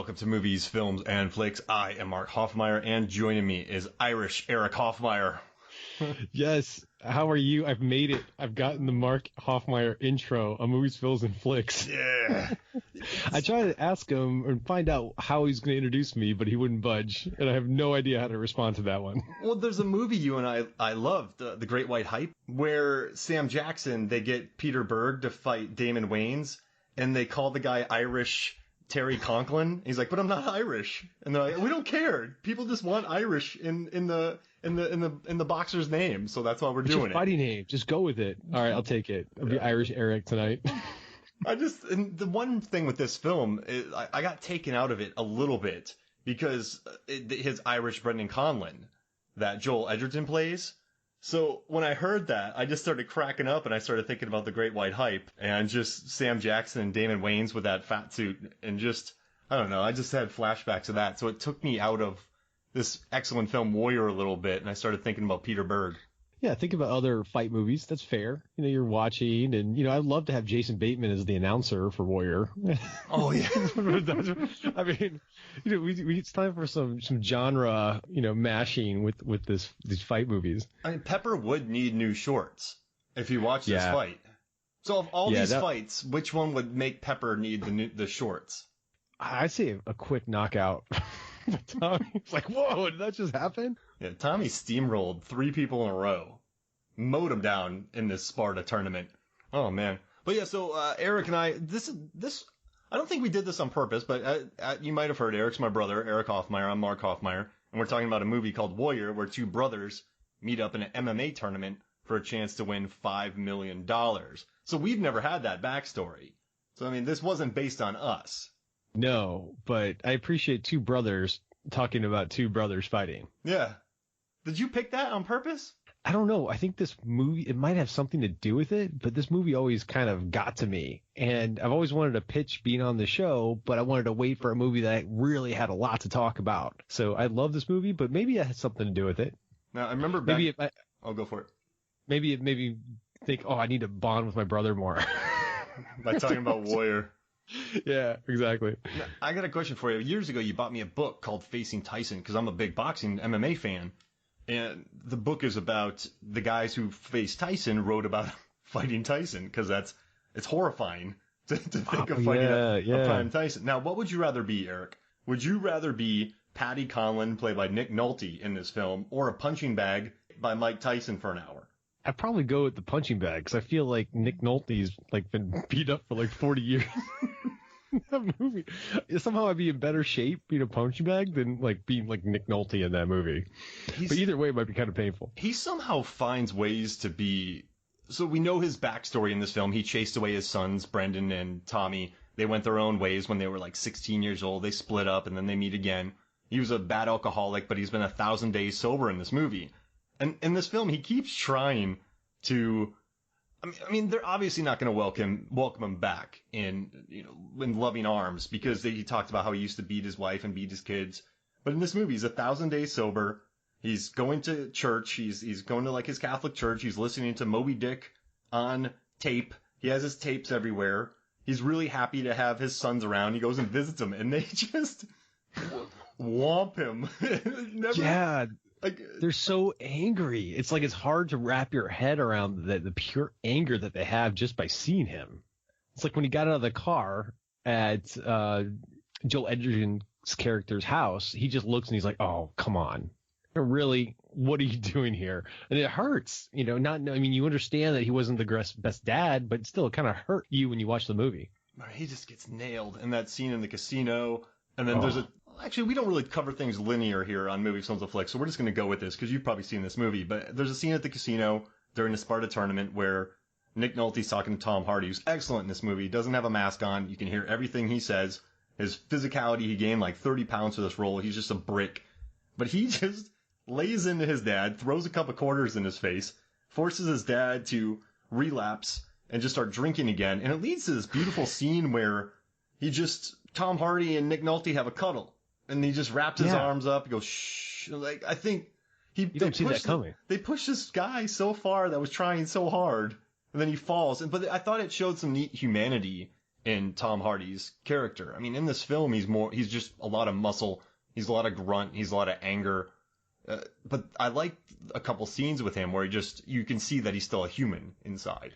welcome to Movies, Films, and Flicks. I am Mark Hoffmeyer, and joining me is Irish Erik Hoffmeyer. Yes. How are you? I've made it. I've gotten the Mark Hoffmeyer intro on Movies, Films, and Flicks. Yeah. I tried to ask him and find out how he's going to introduce me, but he wouldn't budge, and I have no idea how to respond to that one. Well, there's a movie you and I loved, The Great White Hype, where Sam Jackson, they get Peter Berg to fight Damon Wayans, and they call the guy Irish Terry Conklin. He's like, but I'm not Irish. And they're like, we don't care. People just want Irish in the boxer's name, so that's why we're doing it. Fighting name. Just go with it. All right, I'll take it. I'll be Irish Erik tonight. And the one thing with this film is I got taken out of it a little bit because his Irish Brendan Conlon that Joel Edgerton plays. So when I heard that, I just started cracking up and I started thinking about The Great White Hype and just Sam Jackson and Damon Wayans with that fat suit and just, I don't know, I just had flashbacks of that. So it took me out of this excellent film Warrior a little bit and I started thinking about Peter Berg. Yeah, think about other fight movies. That's fair. You know, you're watching, and, you know, I'd love to have Jason Bateman as the announcer for Warrior. Oh, yeah. I mean, you know, it's time for some genre, you know, mashing with these fight movies. I mean, Pepper would need new shorts if you watch this fight. So of all these fights, which one would make Pepper need the shorts? I'd say a quick knockout. Tommy's like, whoa, did that just happen? Yeah, Tommy steamrolled 3 people in a row. Mowed them down in this Sparta tournament. Oh, man. But yeah, so Erik and I, this I don't think we did this on purpose, but you might have heard Erik's my brother, Erik Hoffmeyer. I'm Mark Hoffmeyer. And we're talking about a movie called Warrior, where 2 brothers meet up in an MMA tournament for a chance to win $5 million. So we've never had that backstory. So, I mean, this wasn't based on us. No, but I appreciate 2 brothers talking about 2 brothers fighting. Yeah. Did you pick that on purpose? I don't know. I think this movie, it might have something to do with it, but this movie always kind of got to me. And I've always wanted to pitch being on the show, but I wanted to wait for a movie that really had a lot to talk about. So I love this movie, but maybe it has something to do with it. Now, I remember back... I'll go for it. Maybe it made me think, oh, I need to bond with my brother more. By talking about Warrior. Yeah, exactly. Now, I got a question for you. Years ago, you bought me a book called Facing Tyson because I'm a big boxing MMA fan. And the book is about the guys who faced Tyson wrote about fighting Tyson because it's horrifying to think of fighting a prime Tyson. Now, what would you rather be, Erik? Would you rather be Paddy Conlon, played by Nick Nolte in this film, or a punching bag by Mike Tyson for an hour? I'd probably go with the punching bag because I feel like Nick Nolte's like been beat up for like 40 years. That movie. Somehow I'd be in better shape being a punching bag than like being like Nick Nolte in that movie. But either way, it might be kind of painful. He somehow finds ways to be. So we know his backstory in this film. He chased away his sons, Brendan and Tommy. They went their own ways when they were like 16 years old. They split up and then they meet again. He was a bad alcoholic, but he's been 1,000 days sober in this movie. And in this film, he keeps trying to. I mean, they're obviously not going to welcome him back in loving arms because he talked about how he used to beat his wife and beat his kids. But in this movie, he's 1,000 days sober. He's going to church. He's going to like his Catholic church. He's listening to Moby Dick on tape. He has his tapes everywhere. He's really happy to have his sons around. He goes and visits them, and they just whomp him. Yeah. Like, they're so angry. It's like it's hard to wrap your head around the pure anger that they have just by seeing him. It's like when he got out of the car at Joel Edgerton's character's house, he just looks and he's like, oh, come on. Really? What are you doing here? And it hurts. You know, you understand that he wasn't the best dad, but still it kind of hurt you when you watch the movie. He just gets nailed in that scene in the casino. And then there's actually, we don't really cover things linear here on Movies, Films, and Flicks, so we're just going to go with this because you've probably seen this movie. But there's a scene at the casino during the Sparta tournament where Nick Nolte's talking to Tom Hardy, who's excellent in this movie. He doesn't have a mask on. You can hear everything he says. His physicality, he gained like 30 pounds for this role. He's just a brick. But he just lays into his dad, throws a cup of quarters in his face, forces his dad to relapse and just start drinking again. And it leads to this beautiful scene where Tom Hardy and Nick Nolte have a cuddle. And he just wraps his arms up. He goes, shh. Like, I think you don't see that coming. They pushed this guy so far that was trying so hard. And then he falls. But I thought it showed some neat humanity in Tom Hardy's character. I mean, in this film, he's just a lot of muscle. He's a lot of grunt. He's a lot of anger. But I like a couple scenes with him where you can see that he's still a human inside.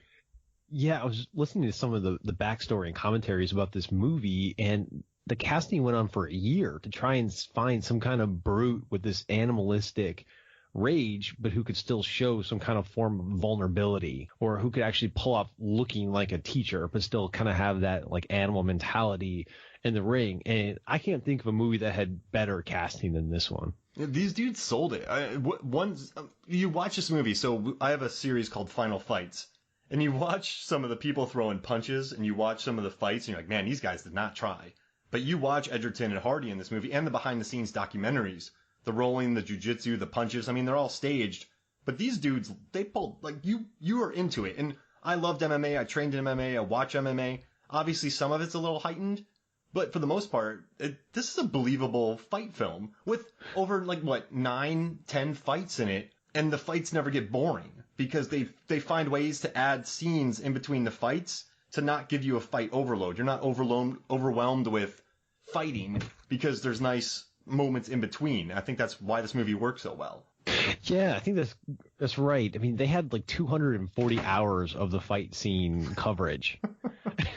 Yeah, I was listening to some of the backstory and commentaries about this movie, and the casting went on for a year to try and find some kind of brute with this animalistic rage, but who could still show some kind of form of vulnerability, or who could actually pull off looking like a teacher, but still kind of have that like animal mentality in the ring. And I can't think of a movie that had better casting than this one. These dudes sold it. You watch this movie, so I have a series called Final Fights, and you watch some of the people throwing punches, and you watch some of the fights, and you're like, man, these guys did not try. But you watch Edgerton and Hardy in this movie, and the behind-the-scenes documentaries, the rolling, the jujitsu, the punches. I mean, they're all staged, but these dudes, they pulled, like, you are into it. And I loved MMA. I trained in MMA. I watch MMA. Obviously, some of it's a little heightened, but for the most part, this is a believable fight film with over, 9, 10 fights in it, and the fights never get boring because they find ways to add scenes in between the fights to not give you a fight overload. You're not overwhelmed with fighting because there's nice moments in between. I think that's why this movie works so well. Yeah, I think that's right. I mean, they had like 240 hours of the fight scene coverage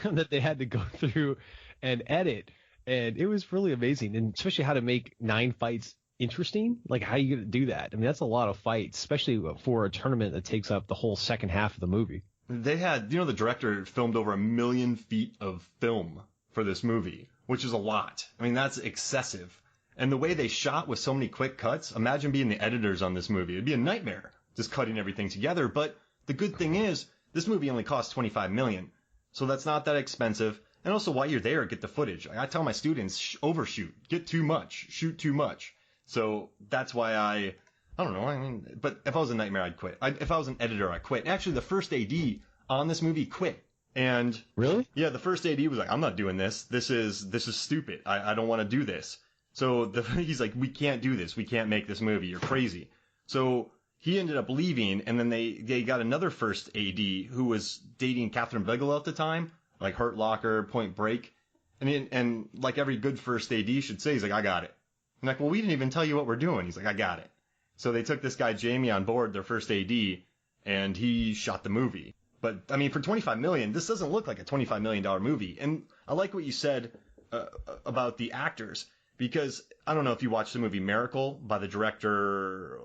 that they had to go through and edit, and it was really amazing. And especially how to make 9 fights interesting. Like, how are you going to do that? I mean, that's a lot of fights, especially for a tournament that takes up the whole second half of the movie. They had, the director filmed over 1 million feet of film for this movie, which is a lot. I mean, that's excessive. And the way they shot with so many quick cuts, imagine being the editors on this movie. It'd be a nightmare just cutting everything together. But the good thing is, this movie only cost $25 million. So that's not that expensive. And also, while you're there, get the footage. I tell my students, overshoot, get too much, shoot too much. So that's why I don't know. I mean, but if I was a nightmare, I'd quit. If I was an editor, I'd quit. Actually, the first AD on this movie quit. And really? Yeah, the first AD was like, I'm not doing this. This is stupid. I don't want to do this. So he's like, we can't do this. We can't make this movie. You're crazy. So he ended up leaving, and then they got another first AD who was dating Catherine Bigelow at the time, like Hurt Locker, Point Break. And like every good first AD should say, he's like, I got it. I'm like, well, we didn't even tell you what we're doing. He's like, I got it. So they took this guy, Jamie, on board, their first AD, and he shot the movie. But, I mean, for $25 million, this doesn't look like a $25 million movie. And I like what you said about the actors, because I don't know if you watched the movie Miracle by the director.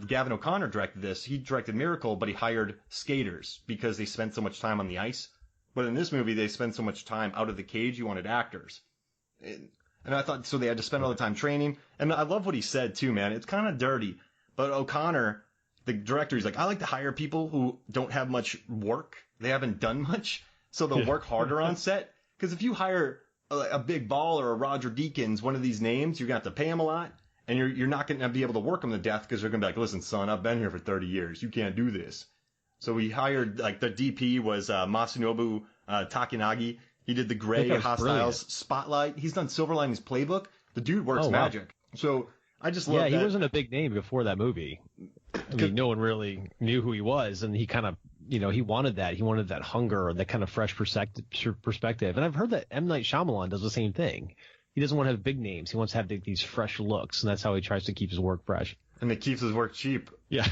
Gavin O'Connor directed this. He directed Miracle, but he hired skaters because they spent so much time on the ice. But in this movie, they spend so much time out of the cage, you wanted actors. And I thought, so they had to spend all the time training. And I love what he said, too, man. It's kind of dirty. But O'Connor, the director, he's like, I like to hire people who don't have much work. They haven't done much, so they'll work harder on set. Because if you hire a big ball or a Roger Deakins, one of these names, you're going to have to pay them a lot. And you're not going to be able to work them to death because they're going to be like, listen, son, I've been here for 30 years. You can't do this. So we hired, like, the DP was Masanobu Takanagi. He did the Gray, Hostiles, brilliant. Spotlight. He's done Silver Linings Playbook. The dude works magic. So I just love that. Yeah, he wasn't a big name before that movie. I mean, no one really knew who he was, and he kind of, he wanted that. He wanted that hunger, that kind of fresh perspective. And I've heard that M. Night Shyamalan does the same thing. He doesn't want to have big names. He wants to have these fresh looks, and that's how he tries to keep his work fresh. And it keeps his work cheap. Yeah.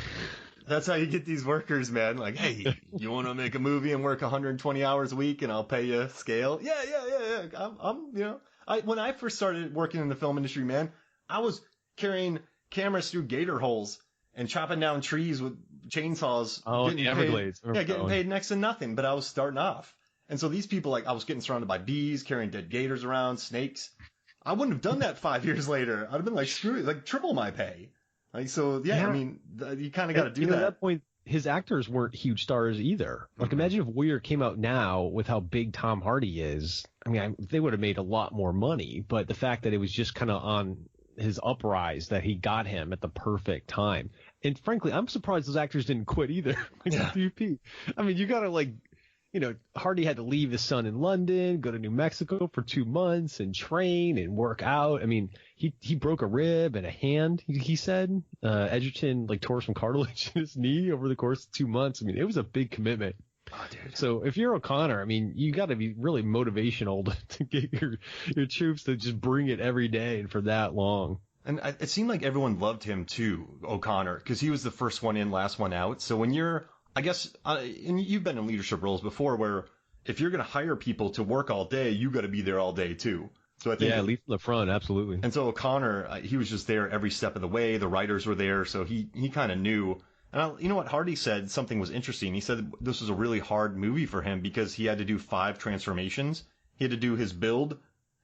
That's how you get these workers, man. Like, hey, you want to make a movie and work 120 hours a week, and I'll pay you scale? Yeah. When I first started working in the film industry, man, I was carrying cameras through gator holes and chopping down trees with chainsaws. Oh, the Everglades. Getting paid next to nothing, but I was starting off. And so these people, like, I was getting surrounded by bees, carrying dead gators around, snakes. I wouldn't have done that 5 years later. I'd have been like, screw it, like triple my pay. Like, so, yeah, I mean, you kind of got to do that. At that point, his actors weren't huge stars either. Like, imagine if Warrior came out now with how big Tom Hardy is. I mean, they would have made a lot more money, but the fact that it was just kind of on his uprise that he got him at the perfect time. And frankly, I'm surprised those actors didn't quit either. DP. I mean, you got to, like, Hardy had to leave his son in London, go to New Mexico for 2 months and train and work out. I mean, he broke a rib and a hand, he said. Edgerton, like, tore some cartilage in his knee over the course of 2 months. I mean, it was a big commitment. Oh, dude. So if you're O'Connor, I mean, you got to be really motivational to get your troops to just bring it every day and for that long. And it seemed like everyone loved him too, O'Connor, because he was the first one in, last one out. So when you're, I guess, and you've been in leadership roles before, where if you're going to hire people to work all day, you got to be there all day too. So I think, yeah, lead from the front, absolutely. And so O'Connor, he was just there every step of the way. The writers were there, so he kind of knew. And you know what? Hardy said something was interesting. He said this was a really hard movie for him because he had to do 5 transformations. He had to do his build,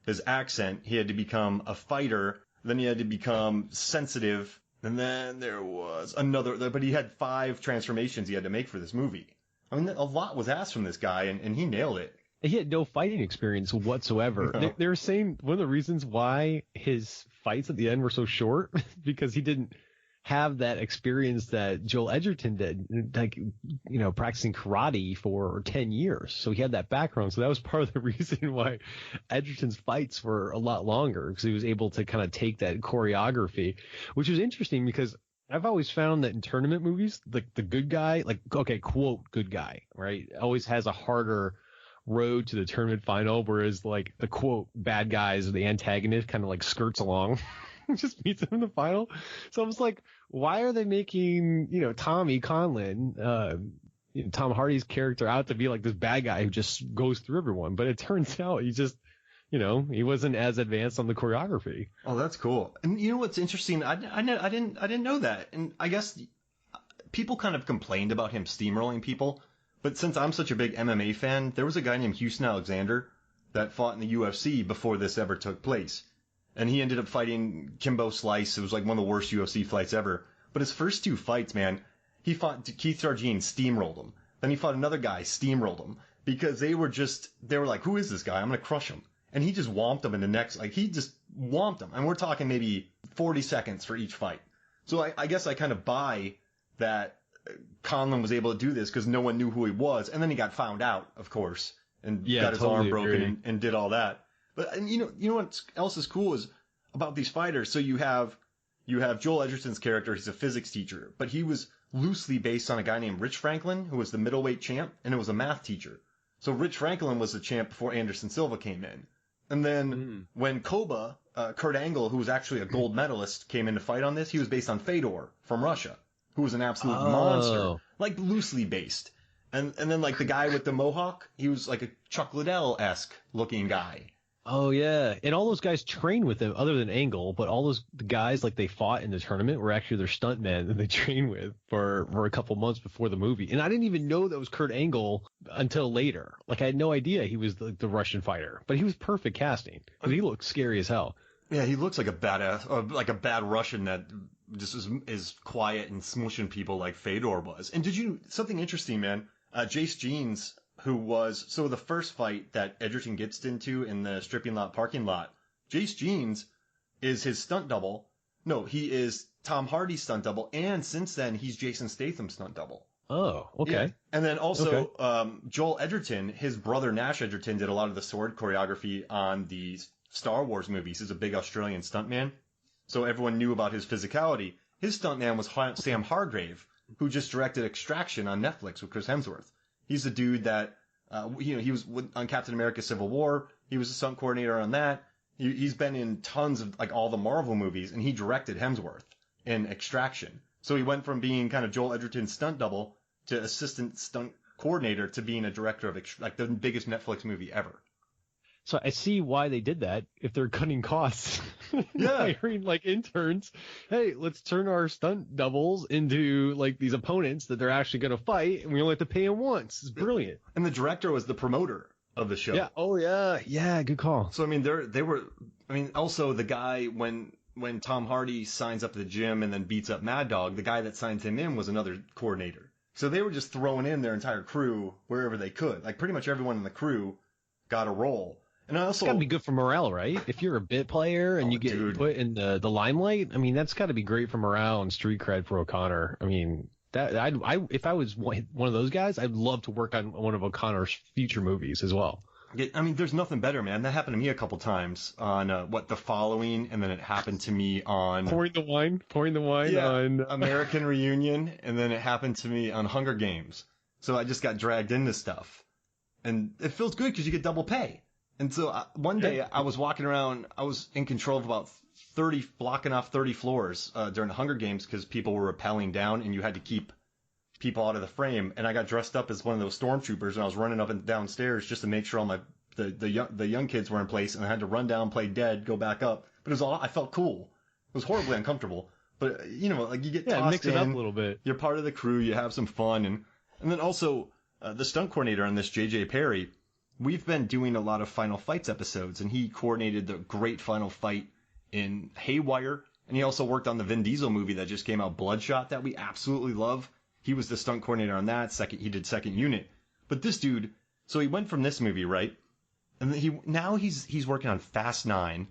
his accent. He had to become a fighter. Then he had to become sensitive. And then there was another. But he had 5 transformations he had to make for this movie. I mean, a lot was asked from this guy, and he nailed it. He had no fighting experience whatsoever. No. They were saying one of the reasons why his fights at the end were so short because he didn't have that experience that Joel Edgerton did, like, you know, practicing karate for 10 years. So he had that background. So that was part of the reason why Edgerton's fights were a lot longer, because he was able to kind of take that choreography, which was interesting because I've always found that in tournament movies, like the good guy, like, okay, quote, good guy, right, always has a harder road to the tournament final, whereas like the quote bad guys or the antagonist kind of like skirts along. Just meets him in the final. So I was like, why are they making, you know, Tommy Conlon, you know, Tom Hardy's character out to be like this bad guy who just goes through everyone? But it turns out he just, you know, he wasn't as advanced on the choreography. Oh, that's cool. And you know what's interesting? I didn't know that. And I guess people kind of complained about him steamrolling people. But since I'm such a big MMA fan, there was a guy named Houston Alexander that fought in the UFC before this ever took place. And he ended up fighting Kimbo Slice. It was like one of the worst UFC fights ever. But his first 2 fights, man, he fought Keith Sargent, steamrolled him. Then he fought another guy, steamrolled him. Because they were like, who is this guy? I'm going to crush him. And he just whomped him in the next, like, he just whomped him. And we're talking maybe 40 seconds for each fight. So I guess I kind of buy that Conlon was able to do this because no one knew who he was. And then he got found out, of course, and got his arm broken and did all that. But and you know what else is cool is about these fighters. So you have Joel Edgerton's character. He's a physics teacher, but he was loosely based on a guy named Rich Franklin, who was the middleweight champ, and it was a math teacher. So Rich Franklin was the champ before Anderson Silva came in. And then when Koba, Kurt Angle, who was actually a gold medalist, came in to fight on this, he was based on Fedor from Russia, who was an absolute monster, like loosely based. And then like the guy with the mohawk, he was like a Chuck Liddell-esque looking guy. Oh yeah, and all those guys train with him, other than Angle, but all those guys like they fought in the tournament were actually their stuntmen that they trained with for a couple months before the movie. And I didn't even know that was Kurt Angle until later. Like I had no idea he was the Russian fighter, but he was perfect casting. I mean, he looked scary as hell. Yeah, he looks like a badass, like a bad Russian that just is quiet and smushing people like Fedor was. And something interesting, man? Jace Jeans, who was, so the first fight that Edgerton gets into in the stripping lot parking lot, Jace Jeans is his stunt double. No, he is Tom Hardy's stunt double, and since then, he's Jason Statham's stunt double. Oh, okay. Yeah. And then also, Joel Edgerton, his brother Nash Edgerton, did a lot of the sword choreography on the Star Wars movies. He's a big Australian stuntman, so everyone knew about his physicality. His stuntman was Sam Hargrave, who just directed Extraction on Netflix with Chris Hemsworth. He's the dude that, he was on Captain America Civil War. He was a stunt coordinator on that. He's been in tons of, like, all the Marvel movies, and he directed Hemsworth in Extraction. So he went from being kind of Joel Edgerton's stunt double to assistant stunt coordinator to being a director of, like, the biggest Netflix movie ever. So I see why they did that if they're cutting costs. Yeah. Hiring like interns. Hey, let's turn our stunt doubles into like these opponents that they're actually going to fight, and we only have to pay them once. It's brilliant. And the director was the promoter of the show. Yeah. Oh yeah. Yeah. Good call. So I mean, they were. I mean, also the guy when Tom Hardy signs up at the gym and then beats up Mad Dog, the guy that signs him in was another coordinator. So they were just throwing in their entire crew wherever they could. Like pretty much everyone in the crew got a role. And also, it's got to be good for morale, right? If you're a bit player and you get put in the limelight, I mean, that's got to be great for morale and street cred for O'Connor. I mean, that if I was one of those guys, I'd love to work on one of O'Connor's future movies as well. I mean, there's nothing better, man. That happened to me a couple times on The Following, and then it happened to me on pouring the wine yeah, on American Reunion, and then it happened to me on Hunger Games. So I just got dragged into stuff. And it feels good because you get double pay. And so one day I was walking around, I was in control of about blocking off 30 floors during the Hunger Games because people were rappelling down and you had to keep people out of the frame. And I got dressed up as one of those stormtroopers and I was running up and downstairs just to make sure all the young kids were in place, and I had to run down, play dead, go back up. But I felt cool. It was horribly uncomfortable. But, you know, like you get tossed mix it up a little bit. You're part of the crew, you have some fun. And then also the stunt coordinator on this, J.J. Perry, we've been doing a lot of Final Fights episodes, and he coordinated the great final fight in Haywire, and he also worked on the Vin Diesel movie that just came out, Bloodshot, that we absolutely love. He was the stunt coordinator on that. He did Second Unit. But this dude, so he went from this movie, right? And he's working on Fast 9,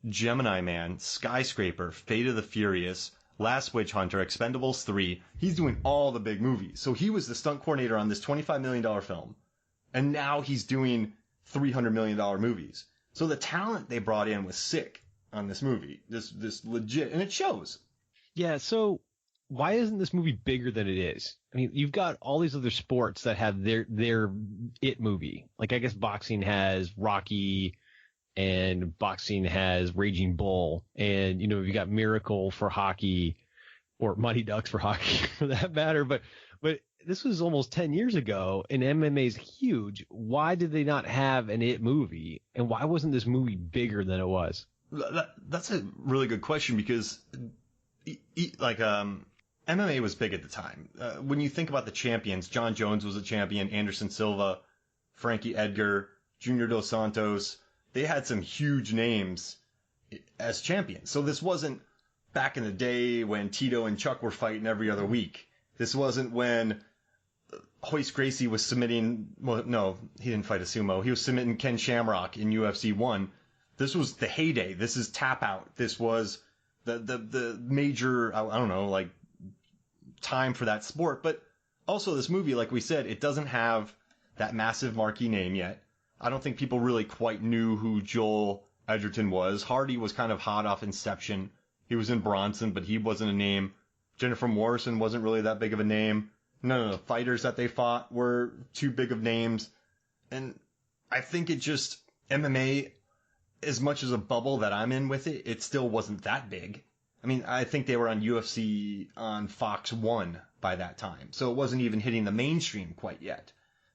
Gemini Man, Skyscraper, Fate of the Furious, Last Witch Hunter, Expendables 3. He's doing all the big movies. So he was the stunt coordinator on this $25 million film. And now he's doing $300 million movies. So the talent they brought in was sick on this movie. This legit, and it shows. Yeah, so why isn't this movie bigger than it is? I mean, you've got all these other sports that have their it movie. Like, I guess boxing has Rocky, and boxing has Raging Bull, and, you know, you got Miracle for hockey, or Mighty Ducks for hockey, for that matter. But this was almost 10 years ago, and MMA is huge. Why did they not have an it movie, and why wasn't this movie bigger than it was? That's a really good question, because MMA was big at the time. When you think about the champions, John Jones was a champion, Anderson Silva, Frankie Edgar, Junior Dos Santos. They had some huge names as champions. So this wasn't back in the day when Tito and Chuck were fighting every other week. This wasn't when Hoist Gracie was submitting, well, no, he didn't fight a sumo. He was submitting Ken Shamrock in UFC 1. This was the heyday. This is Tap Out. This was the major, I don't know, like, time for that sport. But also this movie, like we said, it doesn't have that massive marquee name yet. I don't think people really quite knew who Joel Edgerton was. Hardy was kind of hot off Inception. He was in Bronson, but he wasn't a name. Jennifer Morrison wasn't really that big of a name. None of the fighters that they fought were too big of names. And I think it just, MMA, as much as a bubble that I'm in with it, it still wasn't that big. I mean, I think they were on UFC on Fox 1 by that time. So it wasn't even hitting the mainstream quite yet.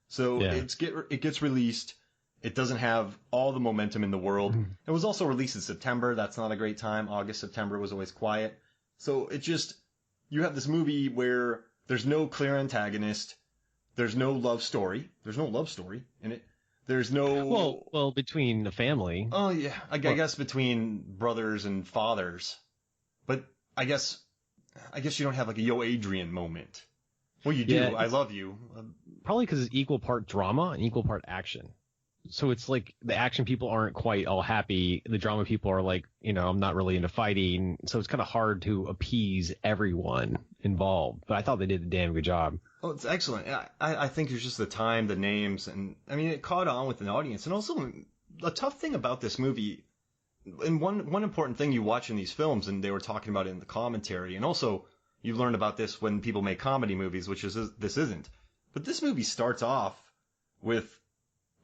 So it gets released. It doesn't have all the momentum in the world. It was also released in September. That's not a great time. August, September was always quiet. So it just, you have this movie where there's no clear antagonist. There's no love story. There's no love story in it. There's no... Well, between the family. Oh, yeah. I guess between brothers and fathers. But I guess you don't have like a Yo Adrian moment. Well, you do. Yeah, I love you. Probably because it's equal part drama and equal part action. So it's like the action people aren't quite all happy. The drama people are like, you know, I'm not really into fighting. So it's kind of hard to appease everyone involved. But I thought they did a damn good job. Oh, it's excellent. I think it's just the time, the names, and I mean, it caught on with an audience. And also, a tough thing about this movie, and one important thing you watch in these films, and they were talking about it in the commentary, and also you learn about this when people make comedy movies, which is this isn't. But this movie starts off with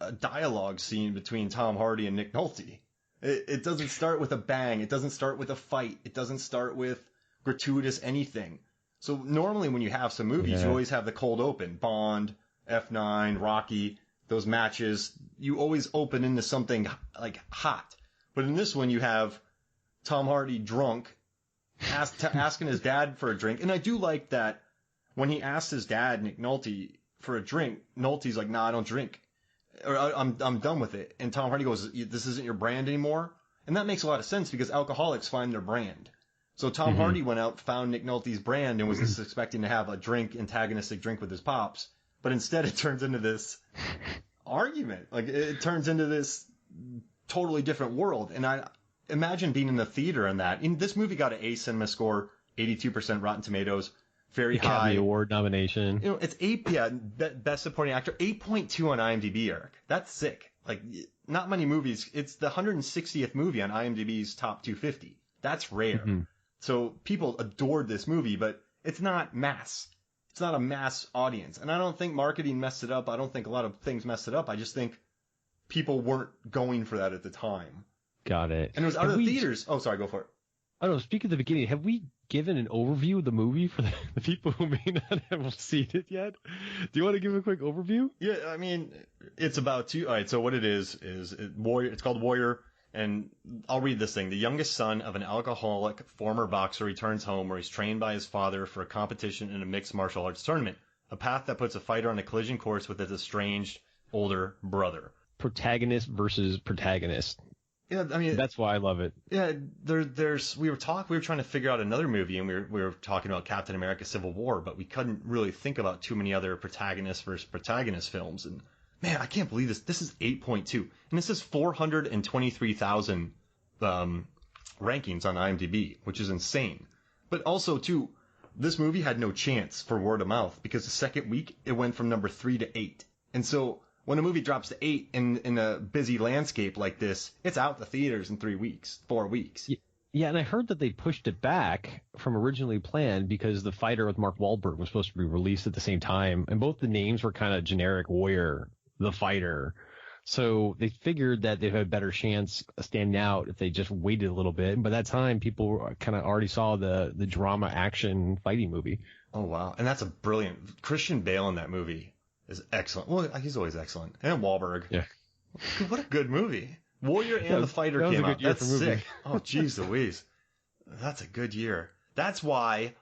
a dialogue scene between Tom Hardy and Nick Nolte. It doesn't start with a bang. It doesn't start with a fight. It doesn't start with gratuitous anything. So normally when you have some movies, you always have the cold open. Bond, F9, Rocky, those matches. You always open into something like hot. But in this one, you have Tom Hardy drunk, asking his dad for a drink. And I do like that when he asked his dad, Nick Nolte, for a drink, Nolte's like, nah, I don't drink. Or I'm done with it. And Tom Hardy goes, this isn't your brand anymore? And that makes a lot of sense because alcoholics find their brand. So Tom Hardy went out, found Nick Nolte's brand, and was just expecting to have a antagonistic drink with his pops. But instead it turns into this argument. Like, it turns into this totally different world. And I imagine being in the theater on that. This movie got an A Cinema score, 82% Rotten Tomatoes. Very high. Academy Award nomination. You know, it's Best Supporting Actor, 8.2 on IMDb, Eric. That's sick. Like, not many movies. It's the 160th movie on IMDb's top 250. That's rare. So people adored this movie, but it's not mass. it's not a mass audience. And I don't think marketing messed it up. I don't think a lot of things messed it up. I just think people weren't going for that at the time. Got it. And it was out of the theaters. Oh, sorry, go for it. I don't know, speaking of the beginning, have we given an overview of the movie for the people who may not have seen it yet? Do you want to give a quick overview? Yeah, I mean, it's about all right, so what it is Warrior. It's called Warrior, and I'll read this thing. The youngest son of an alcoholic former boxer returns home where he's trained by his father for a competition in a mixed martial arts tournament, a path that puts a fighter on a collision course with his estranged older brother. Protagonist versus protagonist. Yeah, I mean, that's why I love it. Yeah, we were trying to figure out another movie, and we were talking about Captain America: Civil War, but we couldn't really think about too many other protagonist versus protagonist films. And man, I can't believe this. This is 8.2, and this is 423,000 rankings on IMDb, which is insane. But also too, this movie had no chance for word of mouth because the second week it went from number 3 to 8, and so. When a movie drops to 8 in a busy landscape like this, it's out the theaters in 4 weeks. Yeah, and I heard that they pushed it back from originally planned because The Fighter with Mark Wahlberg was supposed to be released at the same time, and both the names were kind of generic Warrior, The Fighter. So they figured that they'd have a better chance of standing out if they just waited a little bit. And by that time, people kind of already saw the drama action fighting movie. Oh, wow. And that's a brilliant Christian Bale in that movie. Is excellent. Well, he's always excellent. And Wahlberg. Yeah. What a good movie. Warrior and The Fighter came out. That's sick. Oh, jeez Louise. That's a good year. That's why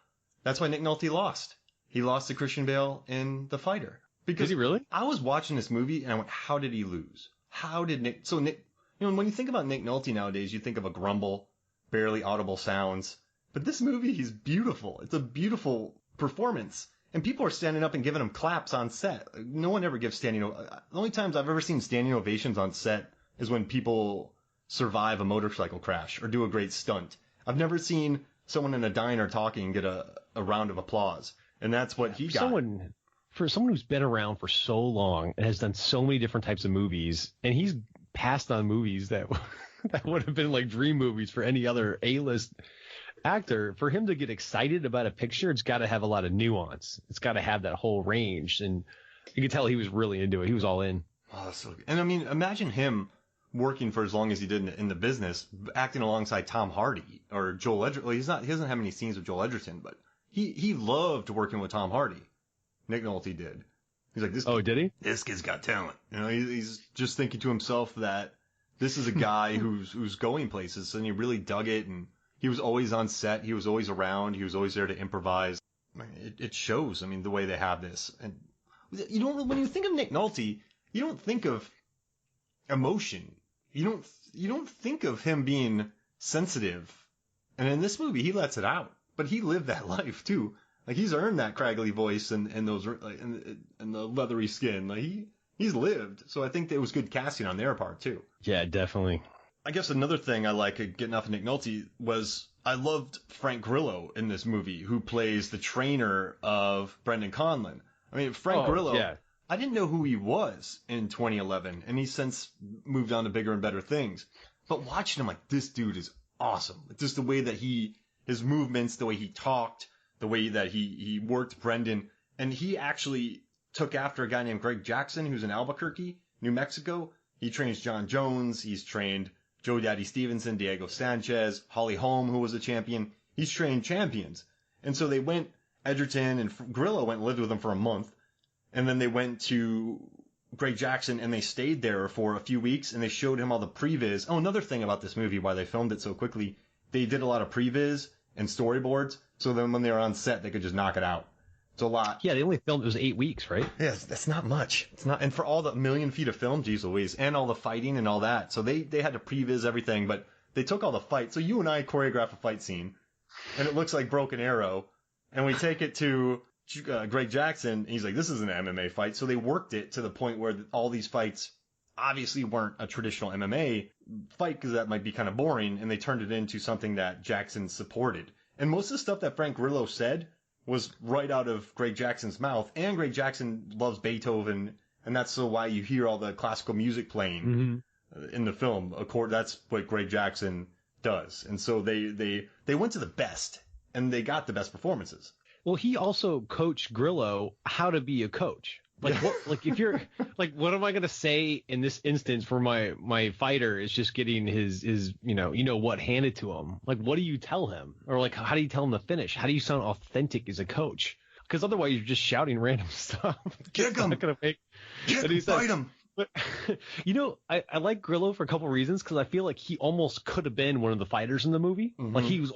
Nick Nolte lost. He lost to Christian Bale in The Fighter. Did he really? I was watching this movie and I went, how did he lose? How did Nick... So Nick... You know, when you think about Nick Nolte nowadays, you think of a grumble, barely audible sounds. But this movie, he's beautiful. It's a beautiful performance. And people are standing up and giving him claps on set. No one ever gives standing ovations. The only times I've ever seen standing ovations on set is when people survive a motorcycle crash or do a great stunt. I've never seen someone in a diner talking get a round of applause. And that's what he got. For someone who's been around for so long and has done so many different types of movies, and he's passed on movies that would have been like dream movies for any other A-list actor, for him to get excited about a picture, it's got to have a lot of nuance. It's got to have that whole range, and you can tell he was really into it. He was all in. Oh, that's so good. And I mean, imagine him working for as long as he did in the business, acting alongside Tom Hardy or Joel Edgerton. Well, he doesn't have any scenes with Joel Edgerton, but he loved working with Tom Hardy. Nick Nolte did. He's like, did he? This kid's got talent. You know, he's just thinking to himself that this is a guy who's going places, and he really dug it. And he was always on set. He was always around. He was always there to improvise. I mean, it shows. I mean, the way they have this. And you don't, when you think of Nick Nolte, you don't think of emotion. You don't think of him being sensitive. And in this movie, he lets it out. But he lived that life too. Like, he's earned that craggly voice and those and the leathery skin. Like, he's lived. So I think it was good casting on their part too. Yeah, definitely. I guess another thing I like getting off of Nick Nolte was I loved Frank Grillo in this movie, who plays the trainer of Brendan Conlon. I mean, Frank Grillo, yeah. I didn't know who he was in 2011, and he's since moved on to bigger and better things. But watching him, like, this dude is awesome. Just the way that his movements, the way he talked, the way that he worked Brendan. And he actually took after a guy named Greg Jackson, who's in Albuquerque, New Mexico. He trains John Jones. He's trained Joe Daddy Stevenson, Diego Sanchez, Holly Holm, who was a champion. He's trained champions. And so they went, Edgerton and Grillo went and lived with him for a month. And then they went to Greg Jackson and they stayed there for a few weeks and they showed him all the previs. Oh, another thing about this movie, why they filmed it so quickly, they did a lot of previs and storyboards. So then when they were on set, they could just knock it out. It's a lot. Yeah, they only filmed, it was 8 weeks, right? Yeah, that's not much. It's not, and for all the 1 million feet of film, geez Louise, and all the fighting and all that. So they had to previs everything, but they took all the fights. So you and I choreograph a fight scene, and it looks like Broken Arrow, and we take it to Greg Jackson, and he's like, this is an MMA fight. So they worked it to the point where all these fights obviously weren't a traditional MMA fight, because that might be kind of boring, and they turned it into something that Jackson supported. And most of the stuff that Frank Grillo said was right out of Greg Jackson's mouth, and Greg Jackson loves Beethoven, and that's so why you hear all the classical music playing in the film. Of course, that's what Greg Jackson does, and so they went to the best, and they got the best performances. Well, he also coached Grillo how to be a coach. Like, what, if you're like, what am I going to say in this instance for my fighter is just getting his, what handed to him? Like, what do you tell him? Or like, how do you tell him to finish? How do you sound authentic as a coach? Because otherwise you're just shouting random stuff. Kick him. Fight him. But, I like Grillo for a couple reasons, because I feel like he almost could have been one of the fighters in the movie. Mm-hmm. Like, he was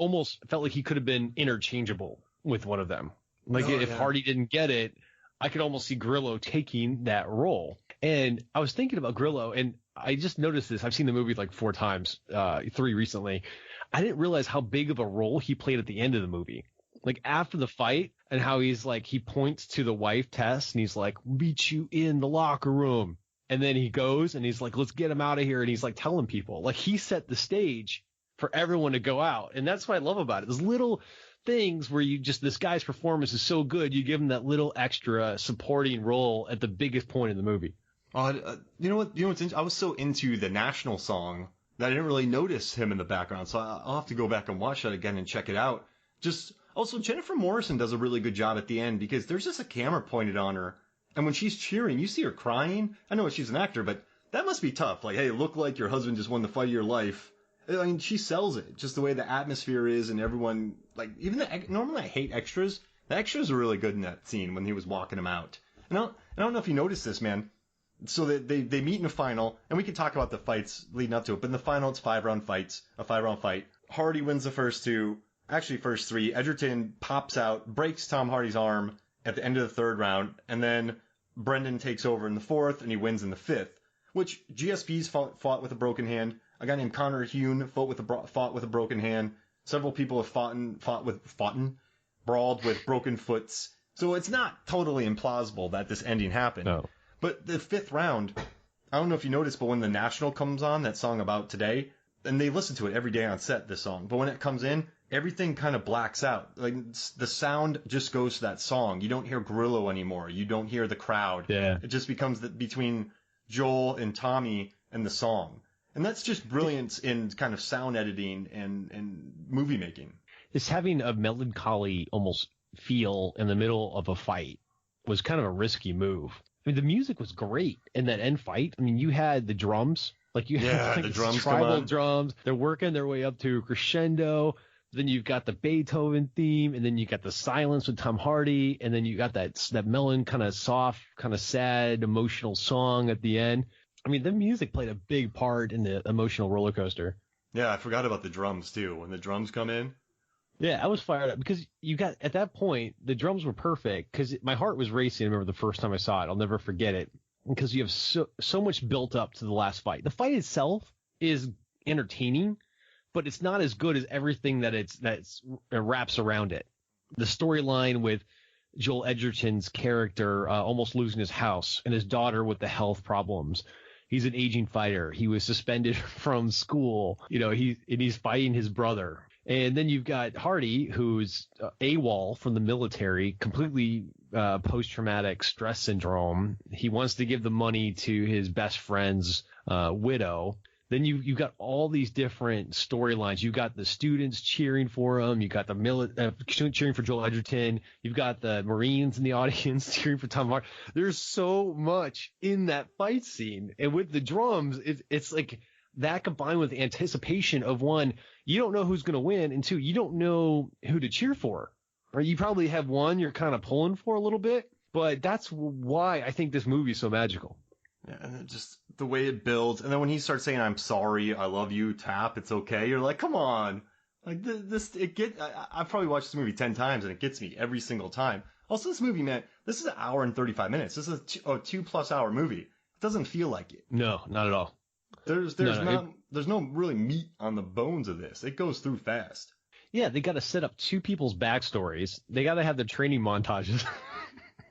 felt like he could have been interchangeable with one of them. Like, if Hardy didn't get it, I could almost see Grillo taking that role. And I was thinking about Grillo, and I just noticed this. I've seen the movie like 4 times, 3 recently. I didn't realize how big of a role he played at the end of the movie. Like, after the fight, and how he's like, he points to the wife, Tess, and he's like, meet you in the locker room. And then he goes and he's like, let's get him out of here. And he's like telling people, like, he set the stage for everyone to go out. And that's what I love about it. There's little things where this guy's performance is so good, you give him that little extra supporting role at the biggest point in the movie. You know what's I was so into the national song that I didn't really notice him in the background. So I'll have to go back and watch that again and check it out. Just also, Jennifer Morrison does a really good job at the end, because there's just a camera pointed on her, and when she's cheering, you see her crying. I know she's an actor, but that must be tough. Like, hey, look like your husband just won the fight of your life. I mean, she sells it, just the way the atmosphere is, and everyone, like, even normally I hate extras. The extras are really good in that scene when he was walking him out. And I don't know if you noticed this, man. So they meet in a final, and we can talk about the fights leading up to it, but in the final, it's 5-round fights, a 5-round fight. Hardy wins the first 2, actually first 3. Edgerton pops out, breaks Tom Hardy's arm at the end of the 3rd round, and then Brendan takes over in the 4th, and he wins in the 5th, which GSP's fought with a broken hand. A guy named Connor Hune fought with a broken hand. Several people have brawled with broken foots. So it's not totally implausible that this ending happened. No. But the 5th round, I don't know if you noticed, but when the National comes on, that song about today, and they listen to it every day on set, this song, but when it comes in, everything kind of blacks out. Like, the sound just goes to that song. You don't hear Grillo anymore. You don't hear the crowd. Yeah. It just becomes between Joel and Tommy and the song. And that's just brilliance in kind of sound editing and movie making. This having a melancholy almost feel in the middle of a fight was kind of a risky move. I mean, the music was great in that end fight. I mean, you had the drums. Like, you had like the drums tribal drums. They're working their way up to crescendo. Then you've got the Beethoven theme, and then you got the silence with Tom Hardy, and then you got that melon kind of soft, kind of sad, emotional song at the end. I mean, the music played a big part in the emotional roller coaster. Yeah, I forgot about the drums too. When the drums come in. Yeah, I was fired up because at that point, the drums were perfect, because my heart was racing. I remember the first time I saw it. I'll never forget it, because you have so much built up to the last fight. The fight itself is entertaining, but it's not as good as everything that wraps around it. The storyline with Joel Edgerton's character almost losing his house, and his daughter with the health problems. He's an aging fighter. He was suspended from school. He's fighting his brother. And then you've got Hardy, who's AWOL from the military, completely post-traumatic stress syndrome. He wants to give the money to his best friend's widow. Then you've got all these different storylines. You've got the students cheering for him. You've got the cheering for Joel Edgerton. You've got the Marines in the audience cheering for Tom Hardy. There's so much in that fight scene. And with the drums, it's like that combined with the anticipation of, one, you don't know who's going to win, and 2, you don't know who to cheer for. Or you probably have one you're kind of pulling for a little bit. But that's why I think this movie is so magical. Yeah, and just the way it builds, and then when he starts saying, "I'm sorry, I love you, tap, it's okay," you're like, come on. Like, I've probably watched this movie 10 times, and it gets me every single time. Also, this movie, man, this is an hour and 35 minutes. This is a 2+ hour movie. It doesn't feel like it. No, not at all. There's no really meat on the bones of this. It goes through fast. Yeah, they got to set up 2 people's backstories. They got to have the training montages.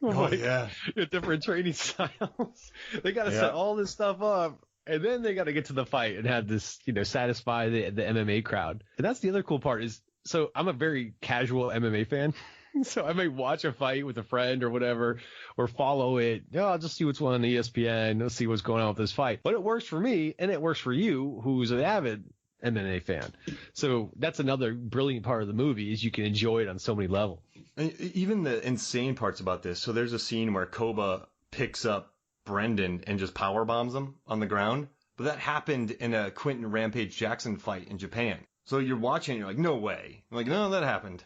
Yeah. Different training styles. They got to set all this stuff up, and then they got to get to the fight and have this, satisfy the MMA crowd. And that's the other cool part is, so I'm a very casual MMA fan. So I may watch a fight with a friend or whatever, or follow it. I'll just see what's on ESPN. Let's see what's going on with this fight. But it works for me, and it works for you, who's an avid MMA fan. So that's another brilliant part of the movie, is you can enjoy it on so many levels. And even the insane parts about this. So there's a scene where Koba picks up Brendan and just power bombs him on the ground. But that happened in a Quentin Rampage Jackson fight in Japan. So you're watching, you're like, no way. I'm like, no, that happened.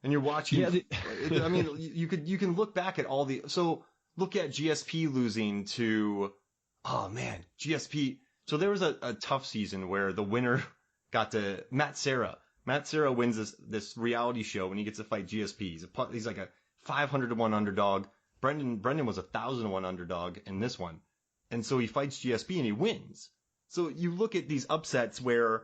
And you're watching. I mean, you can look back at all the. So look at GSP losing to. Oh man, GSP. So there was a tough season where the winner got to Matt Serra. Matt Serra wins this reality show when he gets to fight GSP. He's like a 500-to-1 underdog. Brendan was 1,000-to-1 underdog in this one. And so he fights GSP and he wins. So you look at these upsets where,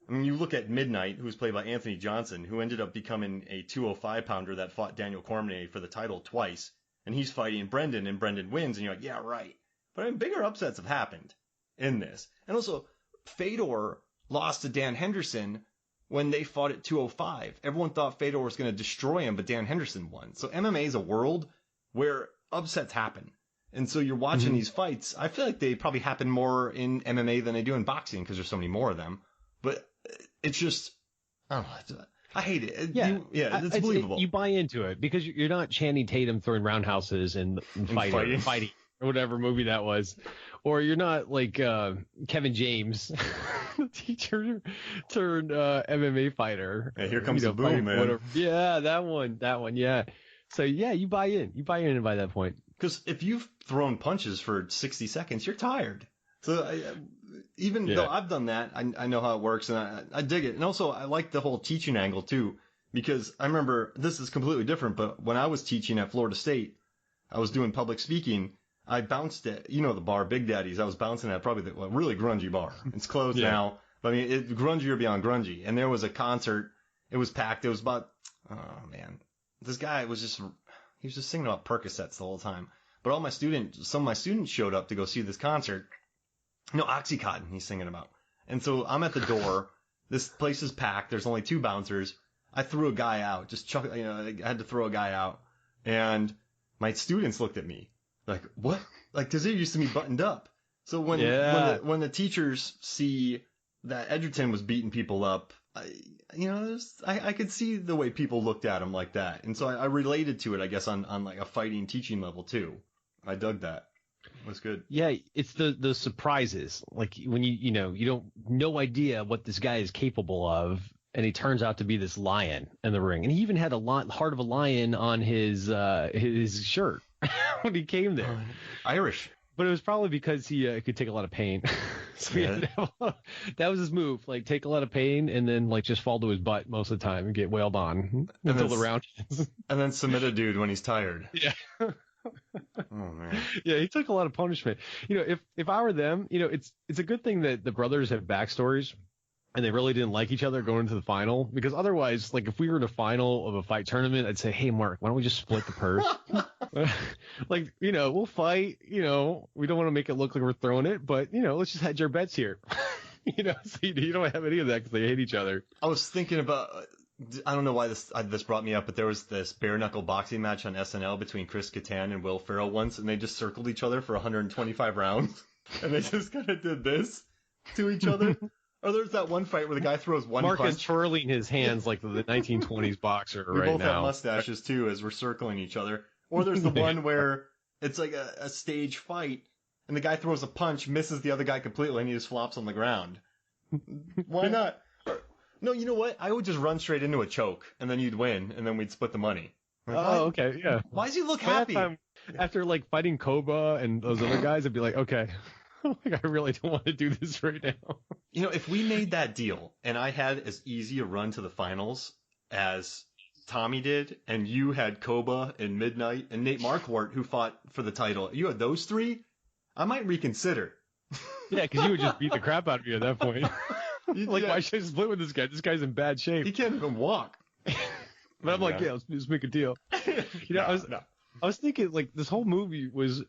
I mean, you look at Midnight, who's played by Anthony Johnson, who ended up becoming a 205-pounder that fought Daniel Cormier for the title twice. And he's fighting Brendan and Brendan wins. And you're like, yeah, right. But I mean, bigger upsets have happened in this. And also, Fedor lost to Dan Henderson when they fought at 205. Everyone thought Fedor was going to destroy him, but Dan Henderson won. So MMA is a world where upsets happen. And so you're watching these fights. I feel like they probably happen more in MMA than they do in boxing because there's so many more of them. But it's just, I don't know. I hate it. It's believable. You buy into it because you're not Channing Tatum throwing roundhouses and fighting or whatever movie that was. Or you're not like Kevin James, the teacher turned MMA fighter. Yeah, here comes the boom, man. Whatever. Yeah, that one. Yeah. So yeah, you buy in. You buy in by that point. Because if you've thrown punches for 60 seconds, you're tired. So though I've done that, I know how it works, and I dig it. And also, I like the whole teaching angle too, because I remember this is completely different. But when I was teaching at Florida State, I was doing public speaking. I bounced at, the bar, Big Daddy's. I was bouncing at probably the really grungy bar. It's closed now. But I mean, it's grungier beyond grungy. And there was a concert. It was packed. It was about, oh man, this guy he was just singing about Percocets the whole time. But some of my students showed up to go see this concert. No, Oxycontin he's singing about. And so I'm at the door. This place is packed. There's only 2 bouncers. I threw a guy out. I had to throw a guy out. And my students looked at me. Like, what? Like, because they're used to me buttoned up. So when the teachers see that Edgerton was beating people up, I could see the way people looked at him like that. And so I related to it, I guess, on like a fighting teaching level too. I dug that. It was good. Yeah, it's the surprises. Like when you don't no idea what this guy is capable of, and he turns out to be this lion in the ring. And he even had heart of a lion on his shirt when he came there. Irish. But it was probably because he could take a lot of pain. So that was his move. Like, take a lot of pain and then, like, just fall to his butt most of the time and get wailed on until the round ends. And then submit a dude when he's tired. Yeah. Oh, man. Yeah, he took a lot of punishment. If I were them, it's a good thing that the brothers have backstories. And they really didn't like each other going into the final, because otherwise, like, if we were in a final of a fight tournament, I'd say, hey, Mark, why don't we just split the purse? Like, we'll fight, we don't want to make it look like we're throwing it, but, let's just hedge our bets here. So you don't have any of that because they hate each other. I was thinking about, I don't know why this brought me up, but there was this bare knuckle boxing match on SNL between Chris Kattan and Will Ferrell once, and they just circled each other for 125 rounds. And they just kind of did this to each other. Or there's that one fight where the guy throws one punch. Mark is twirling his hands like the 1920s boxer right now. We both have mustaches, too, as we're circling each other. Or there's the one where it's like a stage fight, and the guy throws a punch, misses the other guy completely, and he just flops on the ground. Why not? No, you know what? I would just run straight into a choke, and then you'd win, and then we'd split the money. Like, okay, yeah. Why does he look happy? After, like, fighting Koba and those other guys, I'd be like, okay. Like, I really don't want to do this right now. If we made that deal and I had as easy a run to the finals as Tommy did, and you had Koba and Midnight and Nate Marquardt, who fought for the title, you had those 3, I might reconsider. Yeah, because you would just beat the crap out of me at that point. Why should I split with this guy? This guy's in bad shape. He can't even walk. But I'm like, let's make a deal. I was thinking, like, this whole movie was,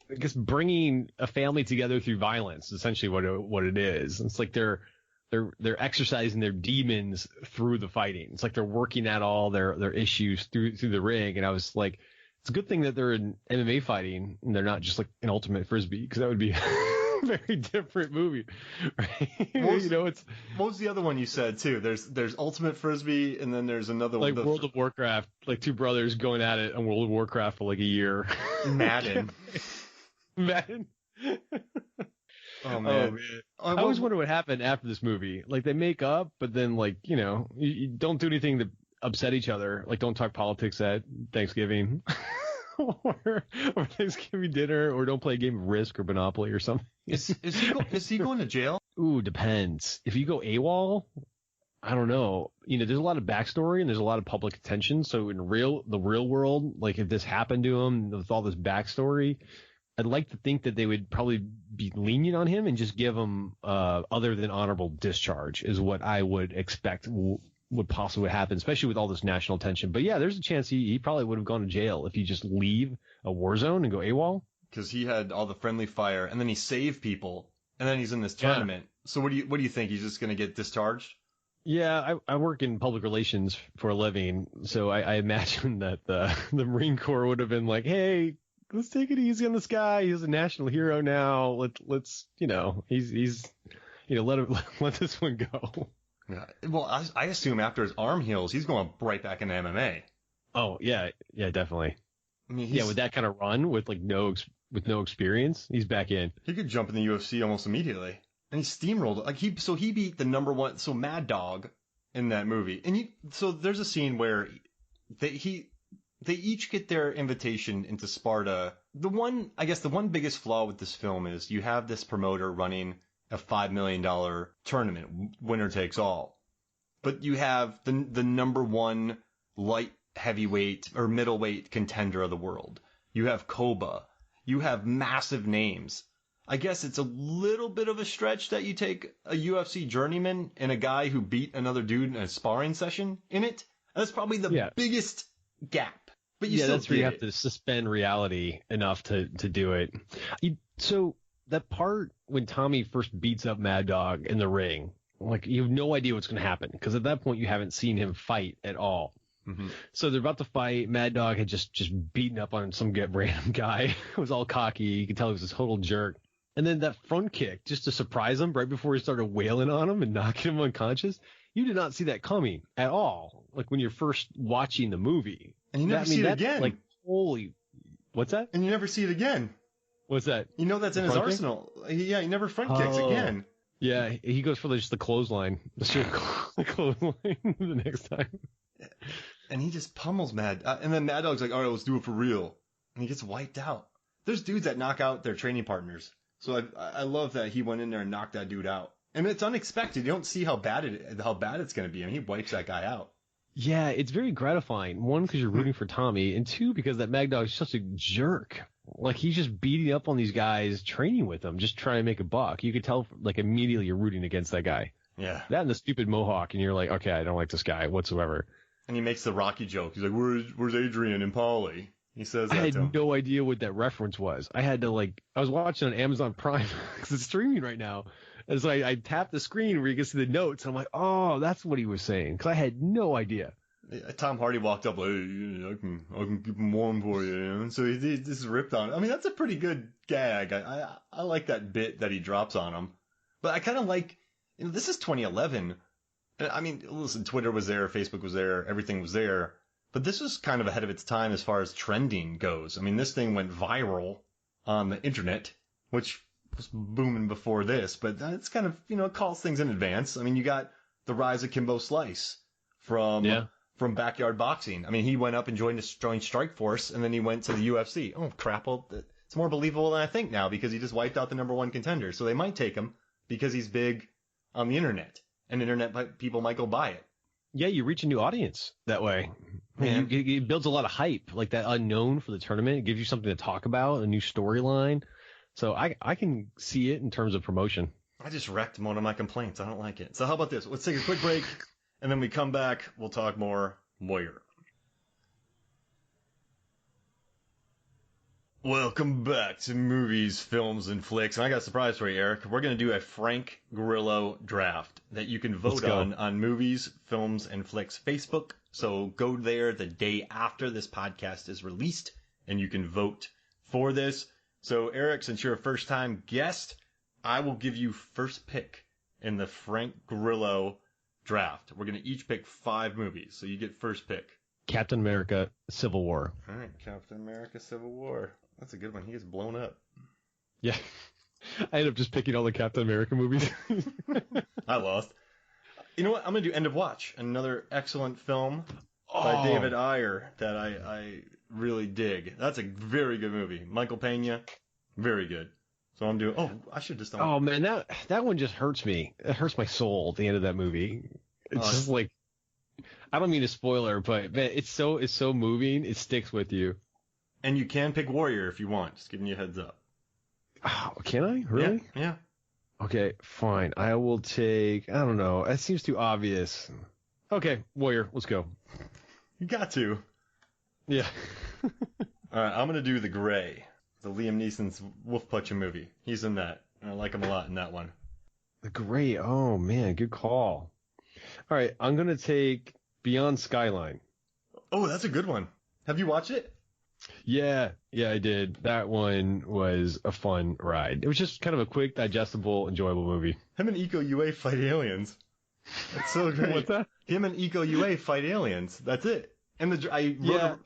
I guess, bringing a family together through violence, essentially what it is. It's like they're exercising their demons through the fighting. It's like they're working at all their issues through the ring. And I was like, it's a good thing that they're in MMA fighting and they're not just like an ultimate frisbee, because that would be very different movie, right? It's what was the other one you said too? There's Ultimate Frisbee, and then there's another like one. World of Warcraft, like two brothers going at it on World of Warcraft for like a year. Madden. Madden. Oh man. I always wonder what happened after this movie. Like they make up, but then like you don't do anything to upset each other. Like don't talk politics at Thanksgiving. or Thanksgiving dinner, or don't play a game of Risk or Monopoly or something. Is he going to jail? Ooh, depends. If you go AWOL, I don't know. There's a lot of backstory and there's a lot of public attention. So in the real world, like if this happened to him with all this backstory, I'd like to think that they would probably be lenient on him and just give him other than honorable discharge is what I would expect would possibly happen, especially with all this national attention. But yeah, there's a chance he probably would have gone to jail if he just leave a war zone and go AWOL. Because he had all the friendly fire, and then he saved people, and then he's in this tournament. Yeah. So what do you think? He's just going to get discharged? Yeah, I work in public relations for a living, so I imagine that the Marine Corps would have been like, hey, let's take it easy on this guy. He's a national hero now. Let's he's let this one go. Yeah. Well, I assume after his arm heals, he's going right back into MMA. Oh yeah, definitely. I mean, with that kind of run, with no experience, he's back in. He could jump in the UFC almost immediately, and he steamrolled it. He beat the number one. So Mad Dog in that movie, and so there's a scene where they each get their invitation into Sparta. The one biggest flaw with this film is you have this promoter running a $5 million tournament, winner takes all. But you have the number one light heavyweight or middleweight contender of the world. You have Koba. You have massive names. I guess it's a little bit of a stretch that you take a UFC journeyman and a guy who beat another dude in a sparring session in it. That's probably the biggest gap. But that's where you have to suspend reality enough to do it. So that part when Tommy first beats up Mad Dog in the ring, like you have no idea what's going to happen because at that point you haven't seen him fight at all. Mm-hmm. So they're about to fight. Mad Dog had just beaten up on some random guy. Was all cocky. You could tell he was a total jerk. And then that front kick just to surprise him right before he started wailing on him and knocking him unconscious. You did not see that coming at all. Like when you're first watching the movie. And you never see it again. Like, holy, what's that? And you never see it again. What's that? That's in his arsenal. He never front kicks again. Yeah, he goes for just the clothesline. The clothesline the next time. And he just pummels Mad. And then Mad Dog's like, all right, let's do it for real. And he gets wiped out. There's dudes that knock out their training partners. So I love that he went in there and knocked that dude out. And it's unexpected. You don't see how bad it's going to be. I mean, he wipes that guy out. Yeah, it's very gratifying. One, because you're rooting for Tommy, and two, because that Mad Dog is such a jerk. Like, he's just beating up on these guys, training with them, just trying to make a buck. You could tell, like, immediately you're rooting against that guy. Yeah. That and the stupid mohawk, and you're like, okay, I don't like this guy whatsoever. And he makes the Rocky joke. He's like, where's Adrian and Paulie? He says that I had no idea what that reference was. I had to, I was watching on Amazon Prime, because it's streaming right now. And so I tapped the screen where you can see the notes, and I'm like, oh, that's what he was saying, because I had no idea. Tom Hardy walked up like, hey, I can keep him warm for you. And so he just ripped on it. I mean, that's a pretty good gag. I like that bit that he drops on him. But I kind of like, this is 2011. I mean, listen, Twitter was there, Facebook was there, everything was there. But this was kind of ahead of its time as far as trending goes. I mean, this thing went viral on the internet, which was booming before this. But it's kind of, it calls things in advance. I mean, you got the rise of Kimbo Slice from Backyard Boxing. I mean, he went up and joined Strikeforce, and then he went to the UFC. Oh, crap. Well, it's more believable than I think now because he just wiped out the number one contender. So they might take him because he's big on the internet, and internet people might go buy it. Yeah, you reach a new audience that way. It builds a lot of hype, like that unknown for the tournament. It gives you something to talk about, a new storyline. So I can see it in terms of promotion. I just wrecked one of my complaints. I don't like it. So how about this? Let's take a quick break, and then we come back. We'll talk more lawyer. Welcome back to Movies, Films, and Flicks. And I got a surprise for you, Eric. We're going to do a Frank Grillo draft that you can vote on Movies, Films, and Flicks Facebook. So go there the day after this podcast is released, and you can vote for this. So, Eric, since you're a first-time guest, I will give you first pick in the Frank Grillo draft. We're going to each pick 5 movies, so you get first pick. Captain America, Civil War. All right, Captain America, Civil War. That's a good one. He gets blown up. Yeah. I ended up just picking all the Captain America movies. I lost. You know what? I'm going to do End of Watch, another excellent film by David Ayer that I really dig. That's a very good movie. Michael Pena, very good. So I'm doing. Oh, I should just. Oh man, that one just hurts me. It hurts my soul at the end of that movie. It's just like, I don't mean to spoiler, but man, it's so moving. It sticks with you. And you can pick Warrior if you want. Just giving you a heads up. Oh, can I really? Yeah. Okay, fine. I will take. I don't know. That seems too obvious. Okay, Warrior. Let's go. You got to. Yeah. All right, I'm gonna do The Gray. The Liam Neeson's Wolf Puncher movie. He's in that. I like him a lot in that one. The Gray. Oh, man. Good call. All right. I'm going to take Beyond Skyline. Oh, that's a good one. Have you watched it? Yeah, I did. That one was a fun ride. It was just kind of a quick, digestible, enjoyable movie. Him and Iko Ue fight aliens. That's so great. What's that? Him and Iko Ue fight aliens. That's it. And I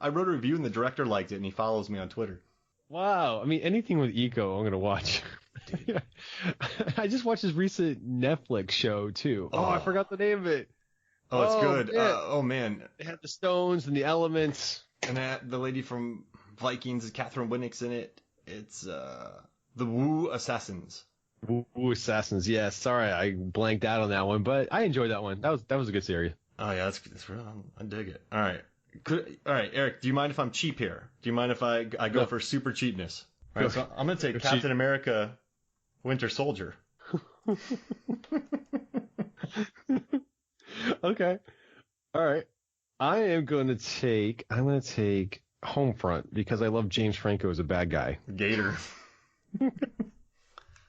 wrote a review and the director liked it and he follows me on Twitter. Wow. I mean, anything with Iko, I'm going to watch. I just watched his recent Netflix show, too. Oh, I forgot the name of it. Oh, it's good. Yeah. Man. They had the stones and the elements. And the lady from Vikings is Catherine Winnick's in it. It's The Wu Assassins. Wu Assassins, yeah. Sorry, I blanked out on that one, but I enjoyed that one. That was a good series. Oh, yeah, that's real. I dig it. All right. All right, Eric, do you mind if I'm cheap here? Do you mind if I go for super cheapness? All right, so I'm going to take Captain America, Winter Soldier. Okay. All right. I'm going to take Homefront because I love James Franco as a bad guy. Gator.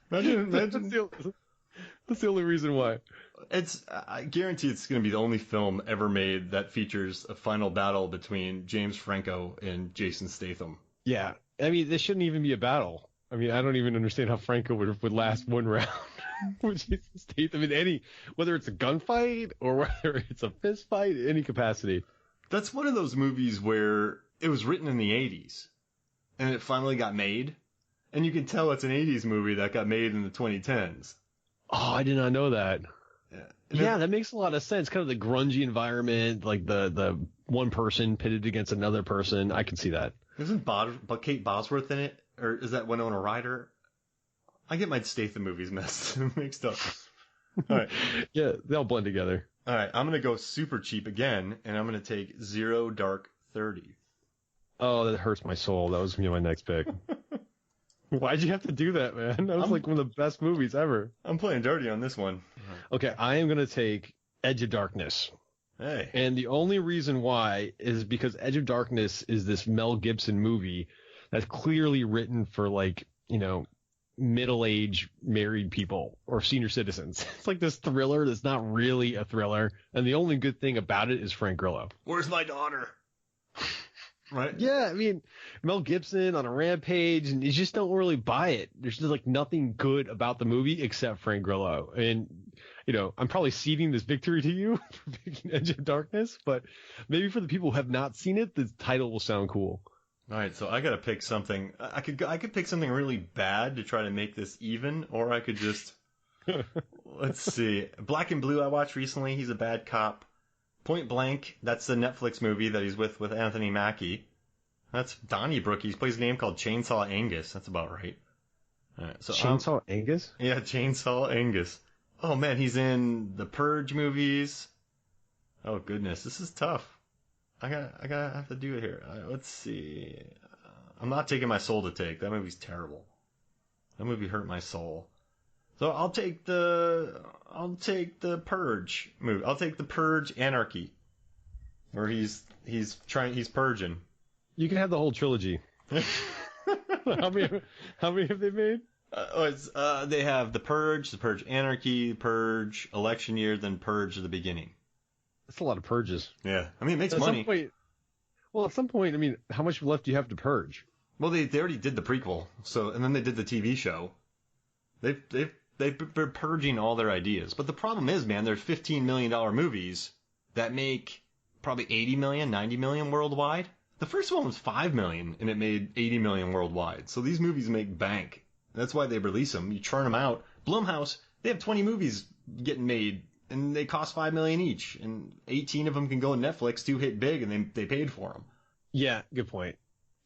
Imagine. That's the only reason why. I guarantee it's going to be the only film ever made that features a final battle between James Franco and Jason Statham. Yeah. I mean, this shouldn't even be a battle. I mean, I don't even understand how Franco would last one round with Jason Statham in whether it's a gunfight or whether it's a fist fight, any capacity. That's one of those movies where it was written in the 80s and it finally got made. And you can tell it's an 80s movie that got made in the 2010s. Oh, I did not know that. Yeah, that makes a lot of sense. Kind of the grungy environment, like the one person pitted against another person. I can see that. Isn't Kate Bosworth in it? Or is that Winona Ryder? I get my Statham movies mixed up. All right. Yeah, they all blend together. All right, I'm going to go super cheap again, and I'm going to take Zero Dark 30. Oh, that hurts my soul. That was going to be my next pick. Why'd you have to do that, man? That was like one of the best movies ever. I'm playing dirty on this one. Okay, I am going to take Edge of Darkness. Hey. And the only reason why is because Edge of Darkness is this Mel Gibson movie that's clearly written for, like, you know, middle-aged married people or senior citizens. It's like this thriller that's not really a thriller, and the only good thing about it is Frank Grillo. Where's my daughter? Right? Yeah, I mean, Mel Gibson on a rampage, and you just don't really buy it. There's just, like, nothing good about the movie except Frank Grillo. And, you know, I'm probably ceding this victory to you for picking Edge of Darkness, but maybe for the people who have not seen it, the title will sound cool. All right, so I got to pick something. I could pick something really bad to try to make this even, or I could just let's see. Black and Blue I watched recently. He's a bad cop. Point Blank, that's the Netflix movie that he's with Anthony Mackie. That's Donnybrook. He plays a game called Chainsaw Angus. That's about right. All right, so Chainsaw Angus? Yeah, Chainsaw Angus. Oh man, he's in the Purge movies. Oh goodness, this is tough. I gotta have to do it here. Let's see. I'm not taking My Soul to Take. That movie's terrible. That movie hurt my soul. So I'll take the Purge movie. I'll take the Purge Anarchy, where he's purging. You can have the whole trilogy. How many have they made? They have the Purge Anarchy, Purge Election Year, then Purge the Beginning. That's a lot of purges. Yeah, I mean it makes money. At some point, I mean, how much left do you have to purge? Well, they already did the prequel, and then they did the TV show. They're purging all their ideas. But the problem is, man, there's $15 million movies that make probably 80 million, 90 million worldwide. The first one was 5 million and it made 80 million worldwide. So these movies make bank. That's why they release them. You churn them out. Blumhouse, they have 20 movies getting made and they cost 5 million each. And 18 of them can go on Netflix, 2 hit big, and they paid for them. Yeah, good point.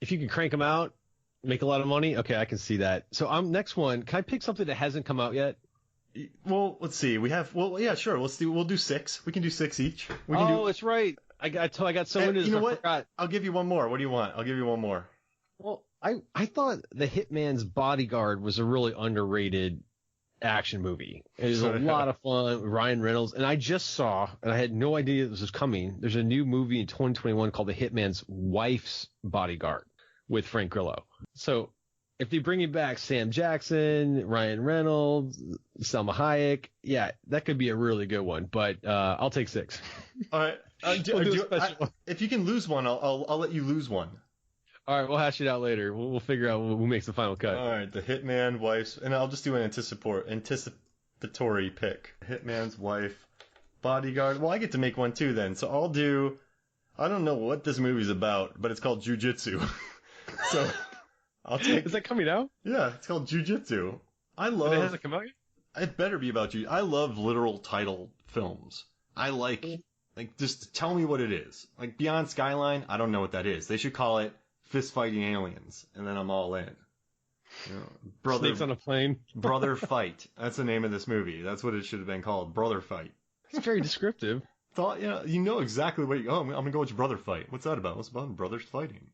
If you can crank them out, make a lot of money, okay, I can see that. So next one, can I pick something that hasn't come out yet? Well, let's see. Yeah, sure. We'll do 6. We can do 6 each. It's right. I got so into this. You know I what? forgot. I'll give you one more. What do you want? I'll give you one more. Well, I thought The Hitman's Bodyguard was a really underrated action movie. It was a lot of fun with Ryan Reynolds. And I just saw, and I had no idea this was coming, there's a new movie in 2021 called The Hitman's Wife's Bodyguard with Frank Grillo. So if they bring back Sam Jackson, Ryan Reynolds, Salma Hayek, yeah, that could be a really good one. But I'll take 6. All right. If you can lose one, I'll let you lose one. All right, we'll hash it out later. We'll figure out who makes the final cut. All right, The Hitman, Wife's, and I'll just do an anticipatory pick. Hitman's Wife, Bodyguard. Well, I get to make one too then. So I don't know what this movie's about, but it's called Jiu-Jitsu. So I'll take. Is that coming out? Yeah, it's called Jiu-Jitsu. It hasn't come out yet? It better be about you. I love literal title films. I like just tell me what it is. Like Beyond Skyline, I don't know what that is. They should call it Fist Fighting Aliens, and then I'm all in. You know, Snakes on a plane. Brother Fight. That's the name of this movie. That's what it should have been called. Brother Fight. It's very descriptive. You know exactly what. I'm gonna go with Brother Fight. What's that about? What's about brothers fighting?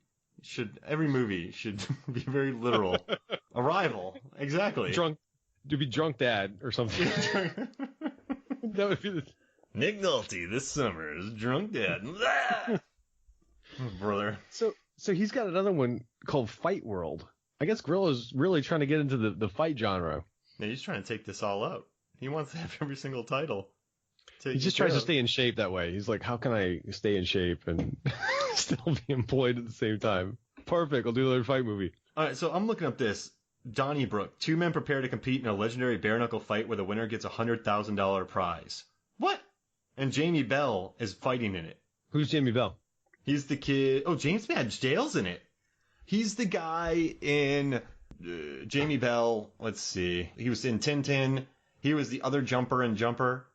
Every movie should be very literal. Arrival. Exactly. To be drunk dad or something. That would be Nick Nolte this summer is drunk dad. Brother. So he's got another one called Fight World. I guess Grillo's really trying to get into the fight genre. Yeah, he's trying to take this all out. He wants to have every single title. He just tries to stay in shape that way. He's like, how can I stay in shape and still be employed at the same time? Perfect. I'll do another fight movie. All right, so I'm looking up this. Donnybrook. 2 men prepare to compete in a legendary bare-knuckle fight where the winner gets a $100,000 prize. What? And Jamie Bell is fighting in it. Who's Jamie Bell? He's the kid. Oh, James Badge Dale's in it. He's the guy in Jamie Bell. Let's see. He was in Tintin. He was the other jumper in Jumper.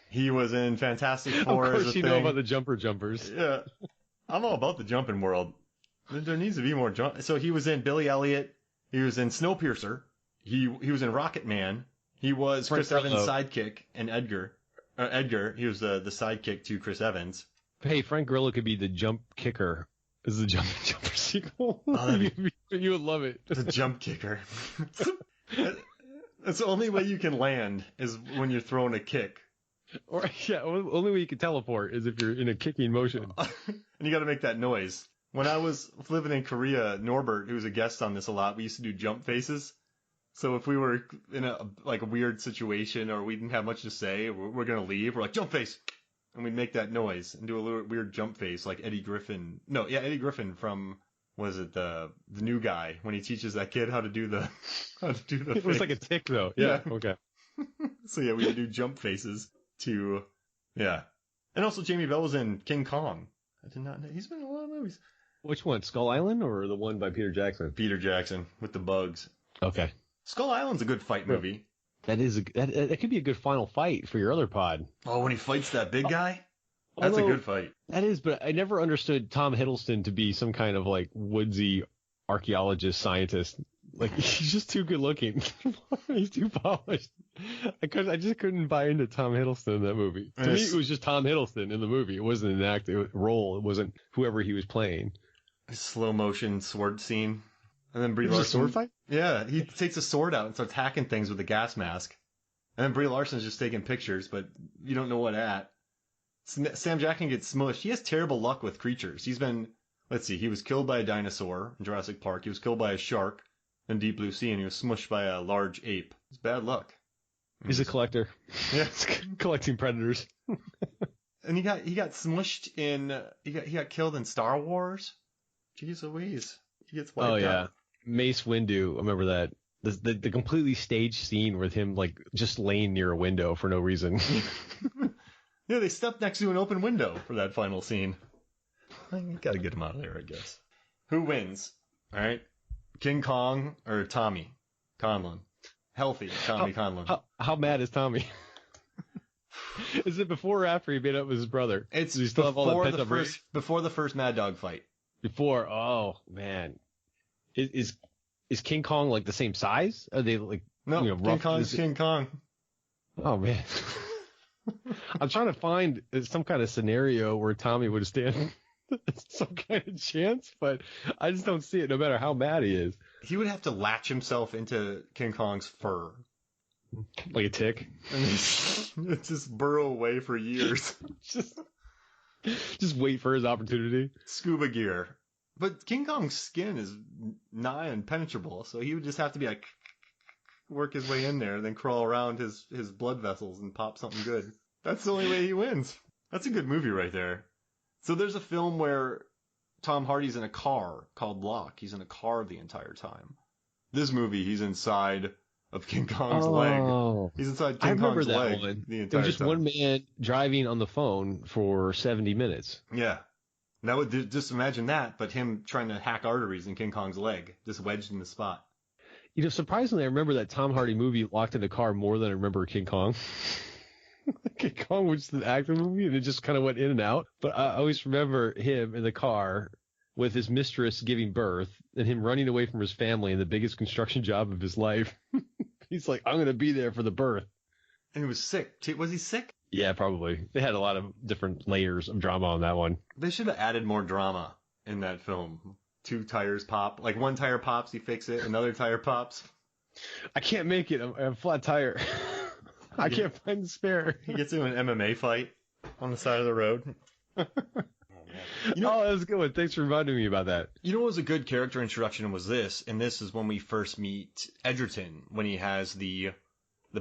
He was in Fantastic Four. Of course you know about the jumpers. Yeah. I'm all about the jumping world. There needs to be more jump. So he was in Billy Elliot. He was in Snowpiercer. He was in Rocket Man. He was Chris Evans' sidekick in Edgar. He was the sidekick to Chris Evans. Hey, Frank Grillo could be the jump kicker. This is a jumper sequel. You would love it. The jump kicker. That's the only way you can land is when you're throwing a kick. Or only way you can teleport is if you're in a kicking motion. And you got to make that noise. When I was living in Korea, Norbert, who was a guest on this a lot, we used to do jump faces. So if we were in a weird situation or we didn't have much to say, we're gonna leave, we're like jump face, and we'd make that noise and do a little weird jump face like Eddie Griffin. No, yeah, Eddie Griffin from the new guy when he teaches that kid how to do the It was like a tick though. Yeah. Okay. So yeah, we would do jump faces to and also Jamie Bell was in King Kong. I did not know he's been in a lot of movies. Which one, Skull Island or the one by Peter Jackson? Peter Jackson with the bugs. Okay. Skull Island's a good fight movie. That could be a good final fight for your other pod. Oh, when he fights that big guy? That's a good fight. That is, but I never understood Tom Hiddleston to be some kind of like woodsy archaeologist scientist. Like he's just too good looking. He's too polished. I just couldn't buy into Tom Hiddleston in that movie. To me, it was just Tom Hiddleston in the movie. It wasn't an acting role. It wasn't whoever he was playing. A slow motion sword scene. And then Brie Larson. A sword fight? Yeah, he takes a sword out and starts hacking things with a gas mask. And then Brie Larson's just taking pictures, but you don't know what at. Sam Jackson gets smushed. He has terrible luck with creatures. He was killed by a dinosaur in Jurassic Park. He was killed by a shark in Deep Blue Sea, and he was smushed by a large ape. It's bad luck. He's a collector. Yeah. Collecting predators. And he got smushed he got killed in Star Wars. Jeez Louise. He gets wiped out. Oh, yeah. Mace Windu. I remember The completely staged scene with him like just laying near a window for no reason. Yeah, they stepped next to an open window for that final scene. You gotta get him out of there, I guess. Who wins? All right, King Kong or Tommy Conlon? Healthy Tommy Conlon. How mad is Tommy? Is it before or after he made up with his brother? It's Does he still have all that before the first Mad Dog fight. Before, oh man, is King Kong like the same size? Are they like King Kong's King Kong? Oh man. I'm trying to find some kind of scenario where Tommy would stand some kind of chance, but I just don't see it no matter how mad he is. He would have to latch himself into King Kong's fur. Like a tick? And just burrow away for years. just wait for his opportunity. Scuba gear. But King Kong's skin is nigh impenetrable, so he would just have to be like... work his way in there, then crawl around his blood vessels and pop something good. That's the only way he wins. That's a good movie right there. So there's a film where Tom Hardy's in a car called Locke. He's in a car the entire time. This movie, he's inside of King Kong's leg. He's inside King Kong's leg the entire time. It was just one man driving on the phone for 70 minutes. Yeah. That would just imagine that, but him trying to hack arteries in King Kong's leg, just wedged in the spot. Surprisingly, I remember that Tom Hardy movie Locked in the Car more than I remember King Kong. King Kong was just an action movie, and it just kind of went in and out. But I always remember him in the car with his mistress giving birth, and him running away from his family in the biggest construction job of his life. He's like, I'm going to be there for the birth. And he was sick. Was he sick? Yeah, probably. They had a lot of different layers of drama on that one. They should have added more drama in that film. 2 tires pop. Like one tire pops, you fix it. Another tire pops. I can't make it. I'm a flat tire. I can't find the spare. He gets into an MMA fight on the side of the road. Oh, that was a good one. Thanks for reminding me about that. You know what was a good character introduction was this, and this is when we first meet Edgerton, when he has the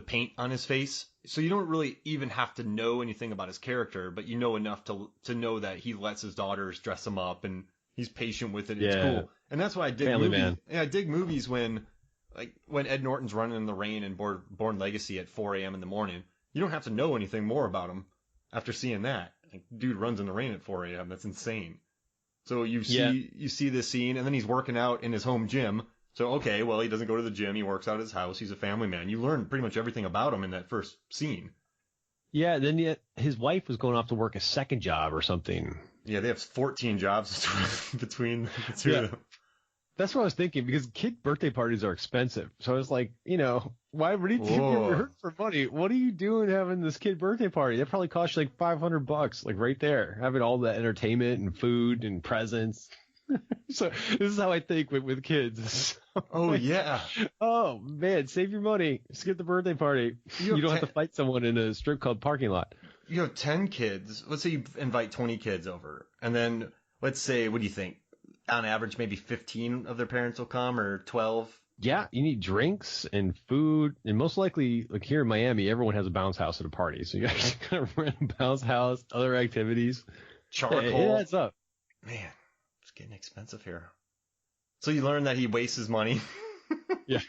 paint on his face. So you don't really even have to know anything about his character, but you know enough to know that he lets his daughters dress him up and he's patient with it. It's cool. And that's why I dig Family movies. Man. Yeah, I dig movies when Ed Norton's running in the rain in Born Legacy at 4 a.m. in the morning. You don't have to know anything more about him after seeing that. Like, dude runs in the rain at 4 a.m. That's insane. So you see this scene, and then he's working out in his home gym. So, okay, well, he doesn't go to the gym. He works out at his house. He's a family man. You learn pretty much everything about him in that first scene. Yeah, then his wife was going off to work a second job or something. Yeah, they have 14 jobs between the two of them. That's what I was thinking, because kid birthday parties are expensive. So I was like, why would you think you're hurt for money? What are you doing having this kid birthday party? That probably cost you like $500, like right there, having all the entertainment and food and presents. So this is how I think with kids. Oh, yeah. Oh, man, save your money. Skip the birthday party. You don't have to fight someone in a strip club parking lot. You have 10 kids. Let's say you invite 20 kids over. And then let's say, what do you think? On average, maybe 15 of their parents will come, or 12? Yeah, you need drinks and food. And most likely, like here in Miami, everyone has a bounce house at a party. So you guys kind of rent a bounce house, other activities. Charcoal. It adds up. Man, it's getting expensive here. So you learn that he wastes his money. Yeah.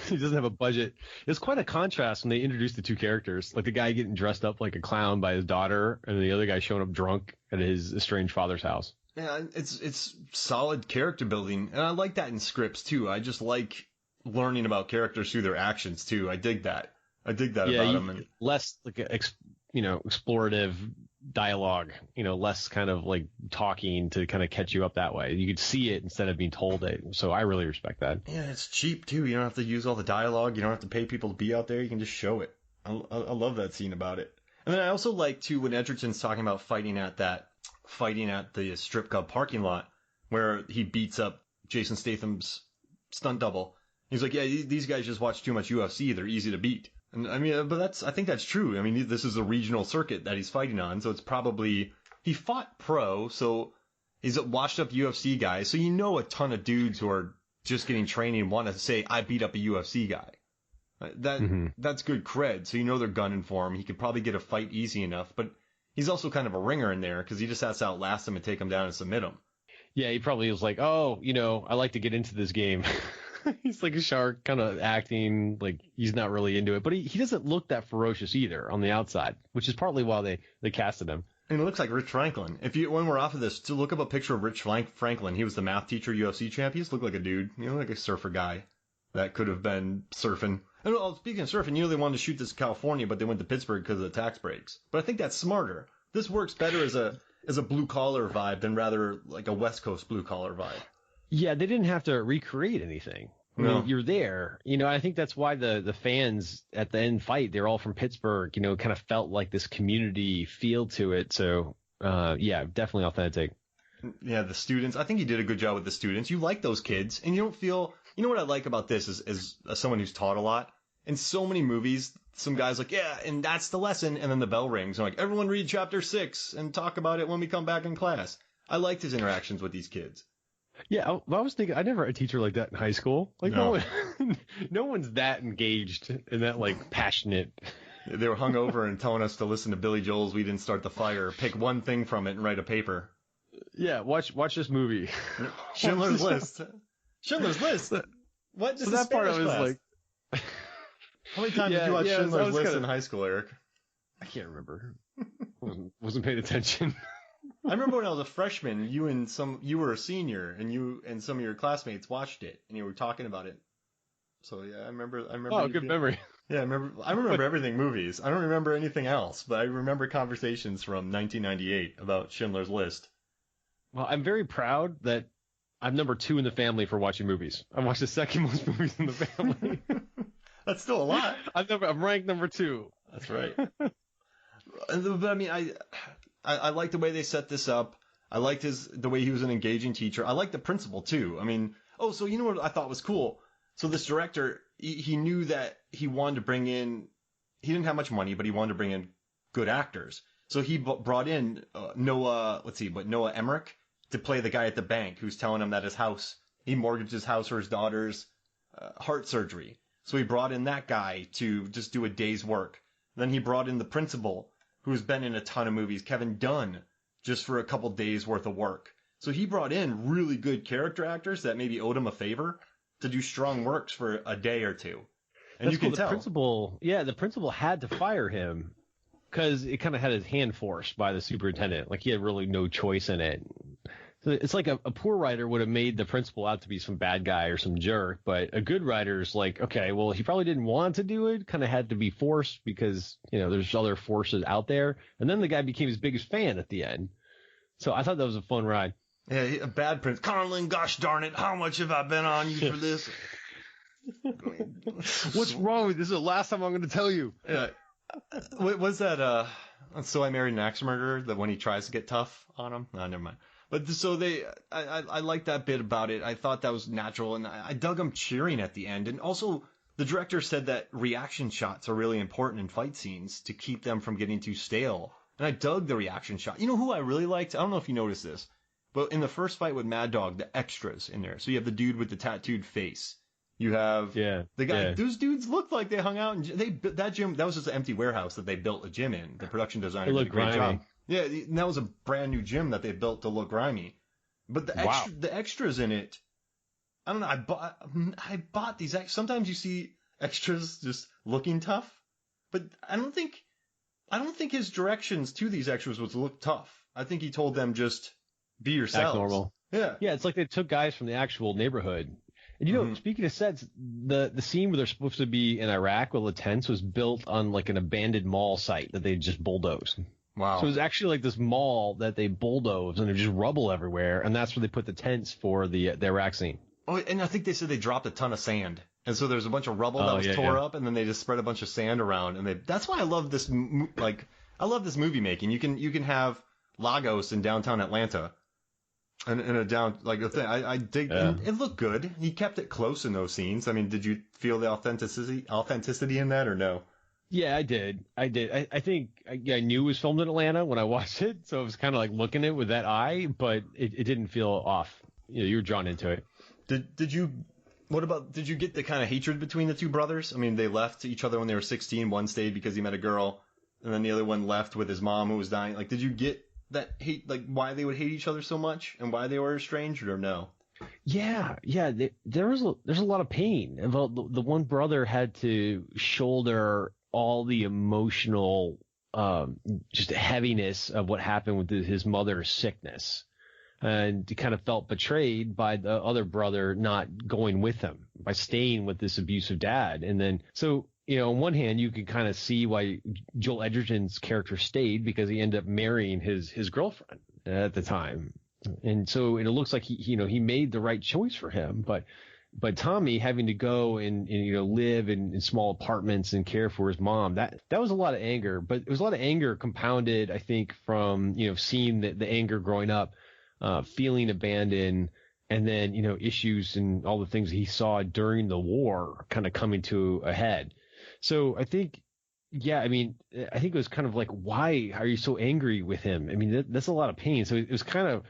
He doesn't have a budget. It's quite a contrast when they introduce the two characters, like the guy getting dressed up like a clown by his daughter, and the other guy showing up drunk at his estranged father's house. Yeah, it's solid character building, and I like that in scripts too. I just like learning about characters through their actions too. I dig that. About them. And less like explorative dialogue, less kind of like talking to kind of catch you up that way. You could see it instead of being told it. So I really respect that. Yeah, it's cheap too. You don't have to use all the dialogue. You don't have to pay people to be out there. You can just show it. I love that scene about it. And then I also like too when Edgerton's talking about fighting at the strip club parking lot where he beats up Jason Statham's stunt double. He's like, yeah, these guys just watch too much UFC. They're easy to beat. And I mean, but I think that's true. I mean, this is a regional circuit that he's fighting on, so it's probably, he fought pro, so he's a washed up UFC guy, so a ton of dudes who are just getting training want to say, I beat up a UFC guy. That's good cred, so they're gunning for him. He could probably get a fight easy enough, but he's also kind of a ringer in there, because he just has to outlast him and take him down and submit him. Yeah, he probably was like, I like to get into this game. He's like a shark, kind of acting like he's not really into it, but he doesn't look that ferocious either on the outside, which is partly why they casted him. And it looks like Rich Franklin. When we're off of this, to look up a picture of Rich Franklin, he was the math teacher, UFC champ. He just looked like a dude, like a surfer guy that could have been surfing. And speaking of surfing, they wanted to shoot this in California, but they went to Pittsburgh because of the tax breaks. But I think that's smarter. This works better as a blue collar vibe than rather like a West Coast blue collar vibe. Yeah, they didn't have to recreate anything. I mean, you're there. I think that's why the fans at the end fight, they're all from Pittsburgh, kind of felt like this community feel to it. So, yeah, definitely authentic. Yeah, the students. I think he did a good job with the students. You like those kids, and you don't feel. What I like about this is as someone who's taught a lot. In so many movies, some guy's like, yeah, and that's the lesson, and then the bell rings. I'm like, everyone read chapter 6 and talk about it when we come back in class. I liked his interactions with these kids. Yeah, I was thinking, I never had a teacher like that in high school. Like, no one's that engaged and that, like, passionate. They were hungover and telling us to listen to Billy Joel's We Didn't Start the Fire, pick one thing from it and write a paper. Yeah, watch this movie. Schindler's List. Schindler's List? What? So that part I was like... How many times did you watch Schindler's List in high school, Eric? I can't remember. Wasn't paying attention. I remember when I was a freshman, you were a senior, and you and some of your classmates watched it, and you were talking about it. So yeah, I remember. Oh, good memory. Yeah, I remember everything movies. I don't remember anything else, but I remember conversations from 1998 about Schindler's List. Well, I'm very proud that I'm number 2 in the family for watching movies. I watched the second most movies in the family. That's still a lot. I'm ranked number 2. That's right. But I mean, I like the way they set this up. I liked the way he was an engaging teacher. I liked the principal too. I mean, so you know what I thought was cool? So this director, he knew that he wanted to bring in, he didn't have much money, but he wanted to bring in good actors. So he brought in Noah Emmerich to play the guy at the bank who's telling him that he mortgaged his house for his daughter's heart surgery. So he brought in that guy to just do a day's work. Then he brought in the principal, who's been in a ton of movies, Kevin Dunn, just for a couple days worth of work. So he brought in really good character actors that maybe owed him a favor to do strong works for a day or two. And you can tell. The principal had to fire him because it kind of had his hand forced by the superintendent. Like he had really no choice in it. So it's like a poor writer would have made the principal out to be some bad guy or some jerk, but a good writer's like, okay, well, he probably didn't want to do it, kind of had to be forced because, there's other forces out there. And then the guy became his biggest fan at the end. So I thought that was a fun ride. Yeah, a bad prince. Carlin, gosh darn it, how much have I been on you for this? What's wrong with this? This is the last time I'm going to tell you. Yeah. Was that, So I Married an Axe Murderer, that when he tries to get tough on him? No, never mind. But so I like that bit about it. I thought that was natural, and I dug them cheering at the end. And also, the director said that reaction shots are really important in fight scenes to keep them from getting too stale. And I dug the reaction shot. You know who I really liked? I don't know if you noticed this, but in the first fight with Mad Dog, the extras in there. So you have the dude with the tattooed face. You have the guy. Yeah. Those dudes looked like they hung out, and that gym. That was just an empty warehouse that they built a gym in. The production designer did a great job. Yeah, and that was a brand new gym that they built to look grimy. But the extras in it, I don't know. I bought these. Sometimes you see extras just looking tough, but I don't think his directions to these extras was look tough. I think he told them just be yourselves. Act normal. Yeah. Yeah, it's like they took guys from the actual neighborhood. And speaking of sets, the scene where they're supposed to be in Iraq with the tents was built on like an abandoned mall site that they just bulldozed. Wow. So it was actually like this mall that they bulldozed and there's just rubble everywhere, and that's where they put the tents for the Iraq scene. Oh, and I think they said they dropped a ton of sand. And so there's a bunch of rubble that was tore up, and then they just spread a bunch of sand around, and that's why I love this I love this movie making. You can have Lagos in downtown Atlanta. And a down like a thing. I dig. It looked good. He kept it close in those scenes. I mean, did you feel the authenticity in that or no? Yeah, I did. I think I knew it was filmed in Atlanta when I watched it, so I was kind of like looking at it with that eye, but it didn't feel off. You were drawn into it. Did you get the kind of hatred between the two brothers? I mean, they left each other when they were 16. One stayed because he met a girl, and then the other one left with his mom who was dying. Like, did you get that hate, like why they would hate each other so much and why they were estranged, or no? Yeah, yeah. There's a lot of pain. The one brother had to shoulder all the emotional, just heaviness of what happened with his mother's sickness, and he kind of felt betrayed by the other brother not going with him, by staying with this abusive dad. And then, so, on one hand, you can kind of see why Joel Edgerton's character stayed, because he ended up marrying his girlfriend at the time. And so it looks like he made the right choice for him, but Tommy having to go and live in small apartments and care for his mom, that was a lot of anger. But it was a lot of anger compounded, I think, from seeing the anger growing up, feeling abandoned, and then issues and all the things he saw during the war kind of coming to a head. So I think, yeah, I mean, I think it was kind of like, why are you so angry with him? I mean, that's a lot of pain. So it was kind of,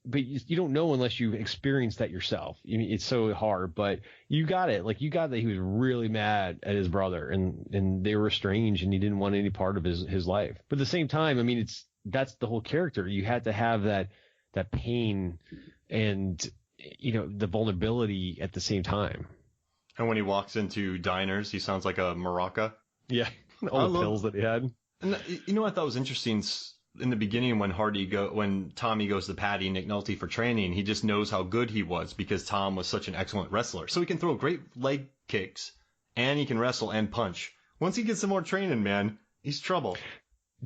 but you don't know unless you've experienced that yourself. I mean, it's so hard, but you got it. Like, you got that he was really mad at his brother, and they were estranged, and he didn't want any part of his life. But at the same time, I mean, that's the whole character. You had to have that pain and, the vulnerability at the same time. And when he walks into diners, he sounds like a maraca. Yeah. All the pills that he had. And I thought was interesting in the beginning when Tommy goes to Patty Nick Nolte for training, he just knows how good he was because Tom was such an excellent wrestler. So he can throw great leg kicks, and he can wrestle and punch. Once he gets some more training, man, he's trouble.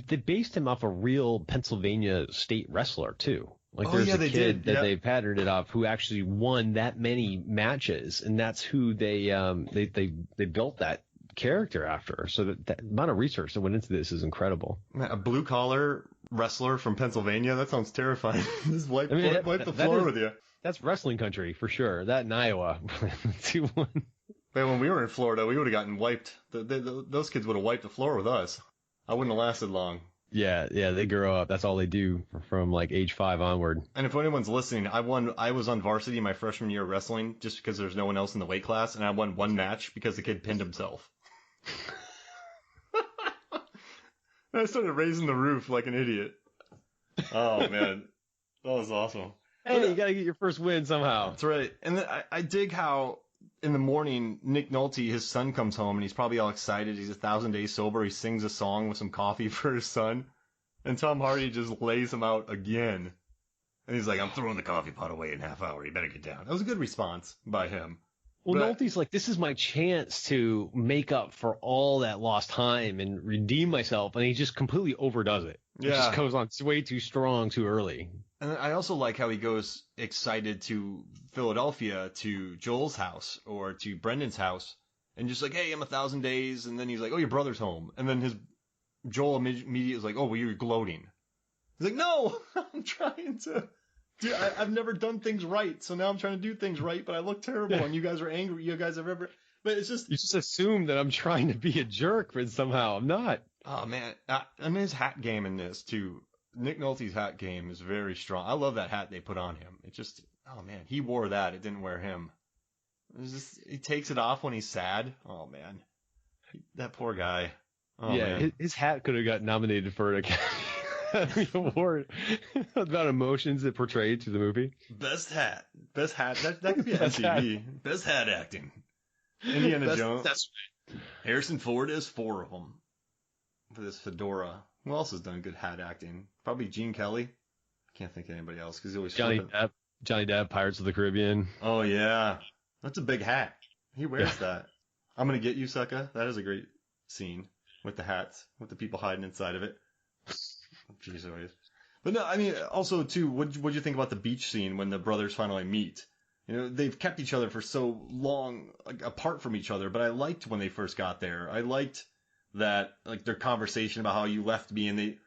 They based him off a real Pennsylvania state wrestler too. Like, oh, there's yeah, a kid that yeah. they patterned it off who actually won that many matches, and that's who they built that character after. So that amount of research that went into this is incredible. A blue collar wrestler from Pennsylvania, that sounds terrifying. Just wipe the floor with you. That's wrestling country for sure. That in Iowa. 2-1. Man, when we were in Florida, we would have gotten wiped. Those kids would have wiped the floor with us. I wouldn't have lasted long. Yeah, they grow up. That's all they do from like age 5 onward. And if anyone's listening, I was on varsity my freshman year of wrestling just because there's no one else in the weight class, and I won one match because the kid pinned himself. I started raising the roof like an idiot. Oh, man. That was awesome. Hey, you got to get your first win somehow. That's right. And then I dig how in the morning, Nick Nolte, his son, comes home, and he's probably all excited. He's 1,000 days sober. He sings a song with some coffee for his son. And Tom Hardy just lays him out again. And he's like, I'm throwing the coffee pot away in a half hour. You better get down. That was a good response by him. Well, Nolte's like, this is my chance to make up for all that lost time and redeem myself. And he just completely overdoes it. Yeah. It just goes on way too strong, too early. And I also like how he goes excited to Philadelphia, to Joel's house or to Brendan's house, and just like, hey, I'm 1,000 days. And then he's like, oh, your brother's home. And then Joel immediately is like, oh, well, you're gloating. He's like, no, I'm trying to. Dude, I've never done things right, so now I'm trying to do things right, but I look terrible, and you guys are angry. You guys have ever, but it's just you just assume that I'm trying to be a jerk, but somehow I'm not. Oh man, and his hat game in this too. Nick Nolte's hat game is very strong. I love that hat they put on him. It just, oh man, he wore that. It didn't wear him. He takes it off when he's sad. Oh man, that poor guy. Oh, yeah, man. His hat could have got nominated for an Academy Award about emotions it portrayed to the movie. Best hat. That could be an MTV. Best hat acting. Indiana Jones. That's right. Harrison Ford has 4 of them for this fedora. Who else has done good hat acting? Probably Gene Kelly. I can't think of anybody else because he always Johnny Depp, Pirates of the Caribbean. Oh yeah, that's a big hat. He wears that. I'm gonna get you, sucker. That is a great scene with the hats, with the people hiding inside of it. Jeez, always. But no, I mean, also too, what'd you think about the beach scene when the brothers finally meet? You know, they've kept each other for so long, like, apart from each other. But I liked when they first got there. I liked that, like, their conversation about how you left me, and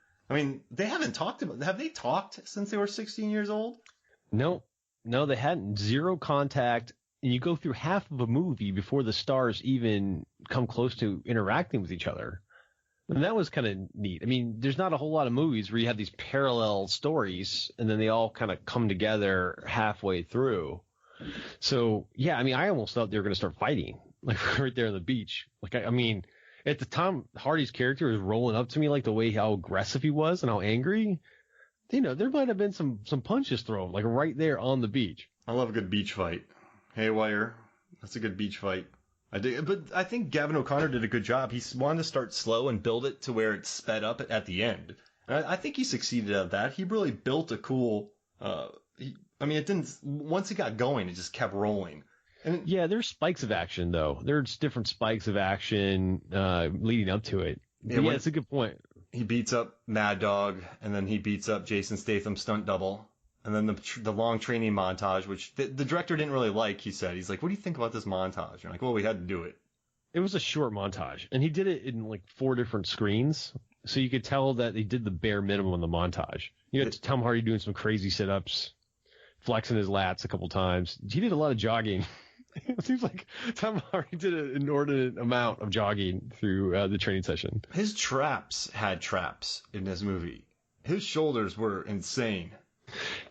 they haven't talked about. Have they talked since they were 16 years old? No, they hadn't. Zero contact. And you go through half of a movie before the stars even come close to interacting with each other. And that was kind of neat. I mean, there's not a whole lot of movies where you have these parallel stories and then they all kind of come together halfway through. So, yeah, I mean, I almost thought they were going to start fighting, like right there on the beach. Like, I mean, at the time, Hardy's character was rolling up to me, like the way how aggressive he was and how angry. There might have been some punches thrown, like right there on the beach. I love a good beach fight. Haywire, that's a good beach fight. But I think Gavin O'Connor did a good job. He wanted to start slow and build it to where it sped up at the end. And I think he succeeded at that. He really built a cool. It didn't. Once it got going, it just kept rolling. And yeah, there's spikes of action though. There's different spikes of action leading up to it. Yeah, it's a good point. He beats up Mad Dog, and then he beats up Jason Statham's stunt double. And then the long training montage, which the director didn't really like, he said. He's like, what do you think about this montage? You're like, well, we had to do it. It was a short montage, and he did it in like 4 different screens. So you could tell that they did the bare minimum on the montage. You know, Tom Hardy doing some crazy sit-ups, flexing his lats a couple times. He did a lot of jogging. It seems like Tom Hardy did an inordinate amount of jogging through the training session. His traps had traps in this movie. His shoulders were insane.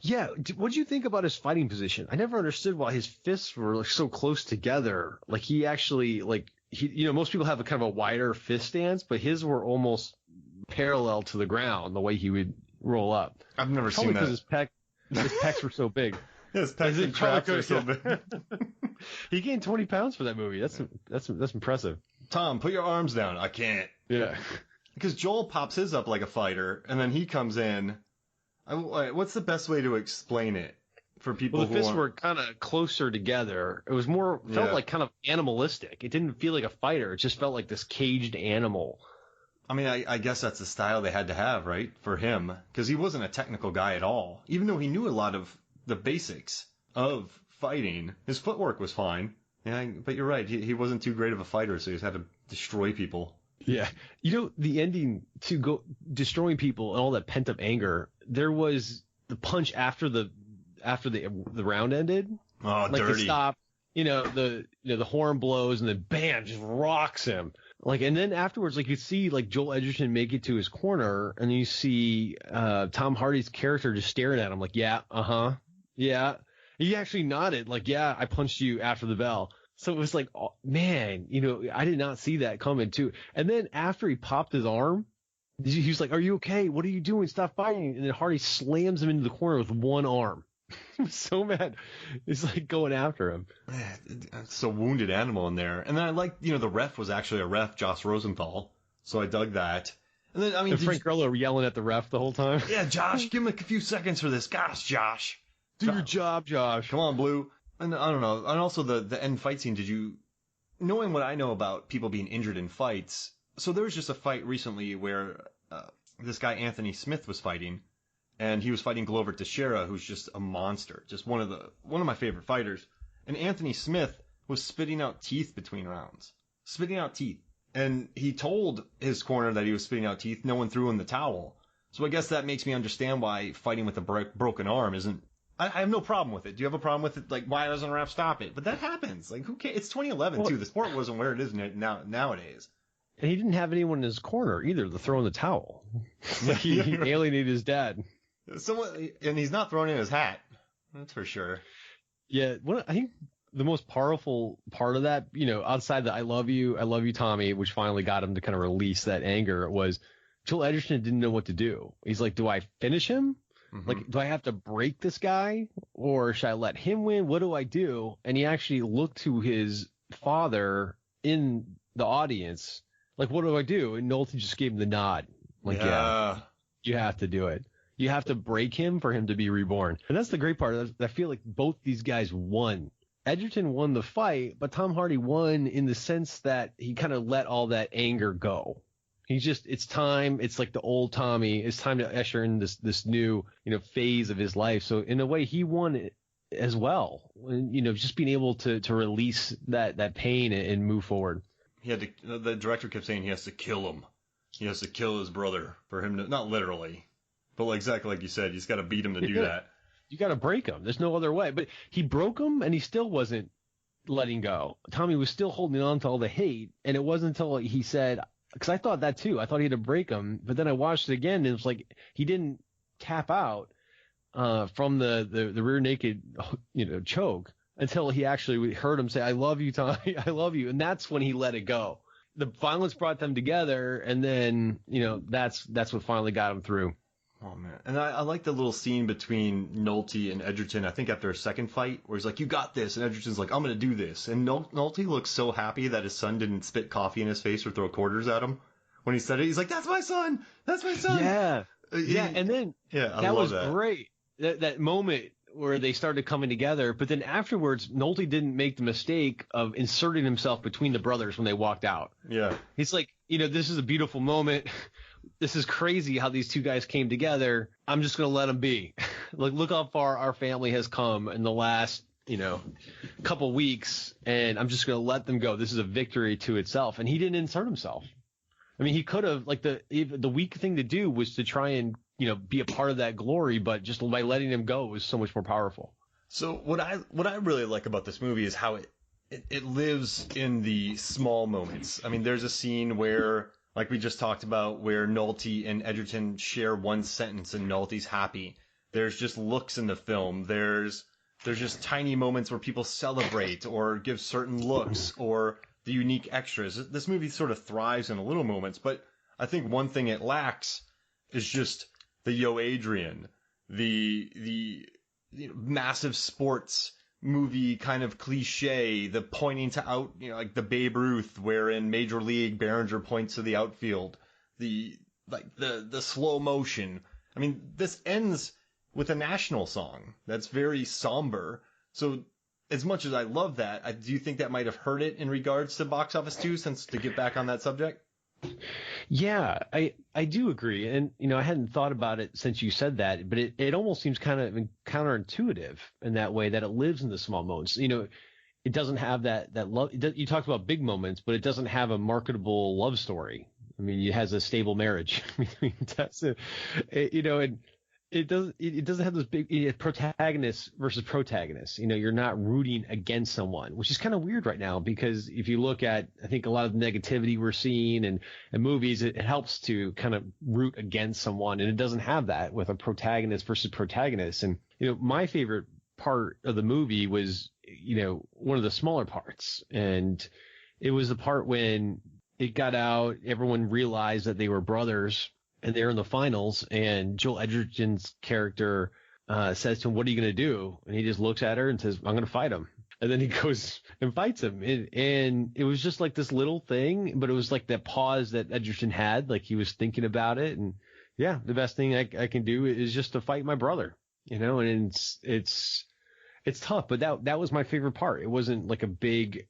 Yeah, what do you think about his fighting position? I never understood why his fists were like so close together. Like he actually, most people have a kind of a wider fist stance, but his were almost parallel to the ground the way he would roll up. I've never seen that. Because his pecs were so big. His pecs and traps are so big. He gained 20 pounds for that movie. That's impressive. Tom, put your arms down. I can't. Yeah. Because Joel pops his up like a fighter, and then he comes in. What's the best way to explain it for people? Well, the fists were kind of closer together. It was felt like kind of animalistic. It didn't feel like a fighter. It just felt like this caged animal. I mean, I guess that's the style they had to have, right, for him, because he wasn't a technical guy at all. Even though he knew a lot of the basics of fighting, his footwork was fine. Yeah, but you're right. He wasn't too great of a fighter, so he just had to destroy people. Yeah. The ending to go destroying people and all that pent up anger, there was the punch after the round ended. Oh, like dirty. They stop, the horn blows and then bam, just rocks him. And then afterwards, you see Joel Edgerton make it to his corner, and you see Tom Hardy's character just staring at him yeah, yeah. He actually nodded yeah, I punched you after the bell. So it was oh, man, I did not see that coming too. And then after he popped his arm, he was like, are you okay? What are you doing? Stop fighting. And then Hardy slams him into the corner with one arm. He was so mad. He's going after him. It's a wounded animal in there. And then I liked, the ref was actually a ref, Josh Rosenthal. So I dug that. And then, and Frank Grillo yelling at the ref the whole time. Yeah, Josh, give him a few seconds for this. Gosh, Josh. Do your job, Josh. Come on, Blue. And I don't know. And also the end fight scene, knowing what I know about people being injured in fights, so there was just a fight recently where this guy Anthony Smith was fighting, and he was fighting Glover Teixeira, who's just a monster, just one of my favorite fighters. And Anthony Smith was spitting out teeth between rounds. Spitting out teeth. And he told his corner that he was spitting out teeth. No one threw in the towel. So I guess that makes me understand why fighting with a broken arm isn't. I have no problem with it. Do you have a problem with it? Why doesn't a ref stop it? But that happens. Who cares? It's 2011 too. The sport wasn't where it is nowadays. And he didn't have anyone in his corner either to throw in the towel. He alienated his dad. And he's not throwing in his hat. That's for sure. Yeah, I think the most powerful part of that, outside the I love you, Tommy, which finally got him to kind of release that anger, was Joel Edgerton didn't know what to do. He's like, do I finish him? Mm-hmm. Do I have to break this guy, or should I let him win? What do I do? And he actually looked to his father in the audience, what do I do? And Nolte just gave him the nod. Yeah, you have to do it. You have to break him for him to be reborn. And that's the great part. I feel like both these guys won. Edgerton won the fight, but Tom Hardy won in the sense that he kind of let all that anger go. It's time. It's like the old Tommy. It's time to usher in this new, phase of his life. So in a way, he won it as well. Just being able to release that pain and move forward. The director kept saying he has to kill him. He has to kill his brother for him to, not literally, but exactly like you said, he's got to beat him to do that. You got to break him. There's no other way. But he broke him, and he still wasn't letting go. Tommy was still holding on to all the hate, and it wasn't until he said, because I thought that too. I thought he had to break him, but then I watched it again, and it was he didn't tap out from the rear naked, choke until he actually heard him say, "I love you, Tommy. I love you," and that's when he let it go. The violence brought them together, and then that's what finally got him through. Oh man, and I like the little scene between Nolte and Edgerton. I think after a second fight, where he's like, "You got this," and Edgerton's like, "I'm gonna do this." And Nolte looks so happy that his son didn't spit coffee in his face or throw quarters at him. When he said it, he's like, "That's my son. That's my son." Yeah, and then that was great. That moment where they started coming together, but then afterwards, Nolte didn't make the mistake of inserting himself between the brothers when they walked out. Yeah, he's like, this is a beautiful moment. This is crazy how these two guys came together. I'm just going to let them be. Look how far our family has come in the last, couple weeks, and I'm just going to let them go. This is a victory to itself. And he didn't insert himself. I mean, he could have, the weak thing to do was to try and, be a part of that glory, but just by letting him go was so much more powerful. So what I really like about this movie is how it lives in the small moments. I mean, there's a scene where, like we just talked about, where Nolte and Edgerton share one sentence and Nolte's happy. There's just looks in the film. There's just tiny moments where people celebrate or give certain looks or the unique extras. This movie sort of thrives in the little moments, but I think one thing it lacks is just the Yo Adrian, the massive sports movie kind of cliche, the pointing to out, like the Babe Ruth, where in Major League Behringer points to the outfield, the slow motion. I mean, this ends with a national song that's very somber. So as much as I love that, do you think that might have hurt it in regards to box office too, since to get back on that subject? Yeah, I do agree. And, I hadn't thought about it since you said that, but it almost seems kind of counterintuitive in that way, that it lives in the small moments. It doesn't have that love. You talked about big moments, but it doesn't have a marketable love story. I mean, it has a stable marriage. And it doesn't have those big protagonist versus protagonist. You're not rooting against someone, which is kind of weird right now, because if you look at, I think, a lot of the negativity we're seeing in movies, it helps to kind of root against someone, and it doesn't have that with a protagonist versus protagonist. And my favorite part of the movie was one of the smaller parts, and it was the part when it got out, everyone realized that they were brothers. And they're in the finals, and Joel Edgerton's character says to him, "What are you going to do?" And he just looks at her and says, "I'm going to fight him." And then he goes and fights him. And it was just like this little thing, but it was like that pause that Edgerton had, like he was thinking about it. And yeah, the best thing I can do is just to fight my brother, and it's tough, but that was my favorite part. It wasn't like a big,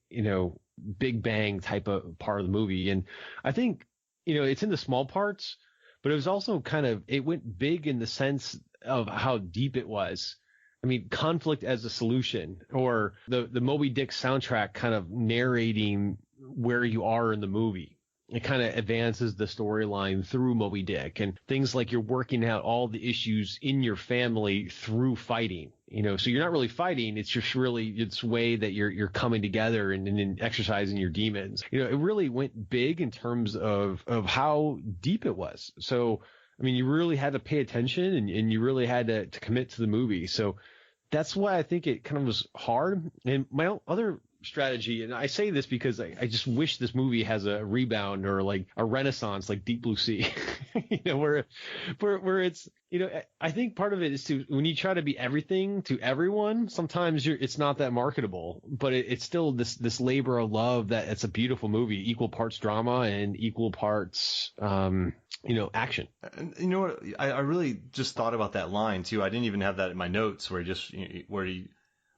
big bang type of part of the movie. And I think, it's in the small parts, but it was also it went big in the sense of how deep it was. I mean, conflict as a solution, or the Moby Dick soundtrack kind of narrating where you are in the movie. It kind of advances the storyline through Moby Dick, and things like you're working out all the issues in your family through fighting. So you're not really fighting. It's just really, it's way that you're coming together and exercising your demons. It really went big in terms of how deep it was. So, I mean, you really had to pay attention, and you really had to commit to the movie. So that's why I think it kind of was hard. And my other strategy, and I say this because I just wish this movie has a rebound or like a renaissance like Deep Blue Sea, where it's, I think part of it is when you try to be everything to everyone, sometimes it's not that marketable, but it's still this labor of love that it's a beautiful movie, equal parts drama and equal parts, action. And you know what? I really just thought about that line too. I didn't even have that in my notes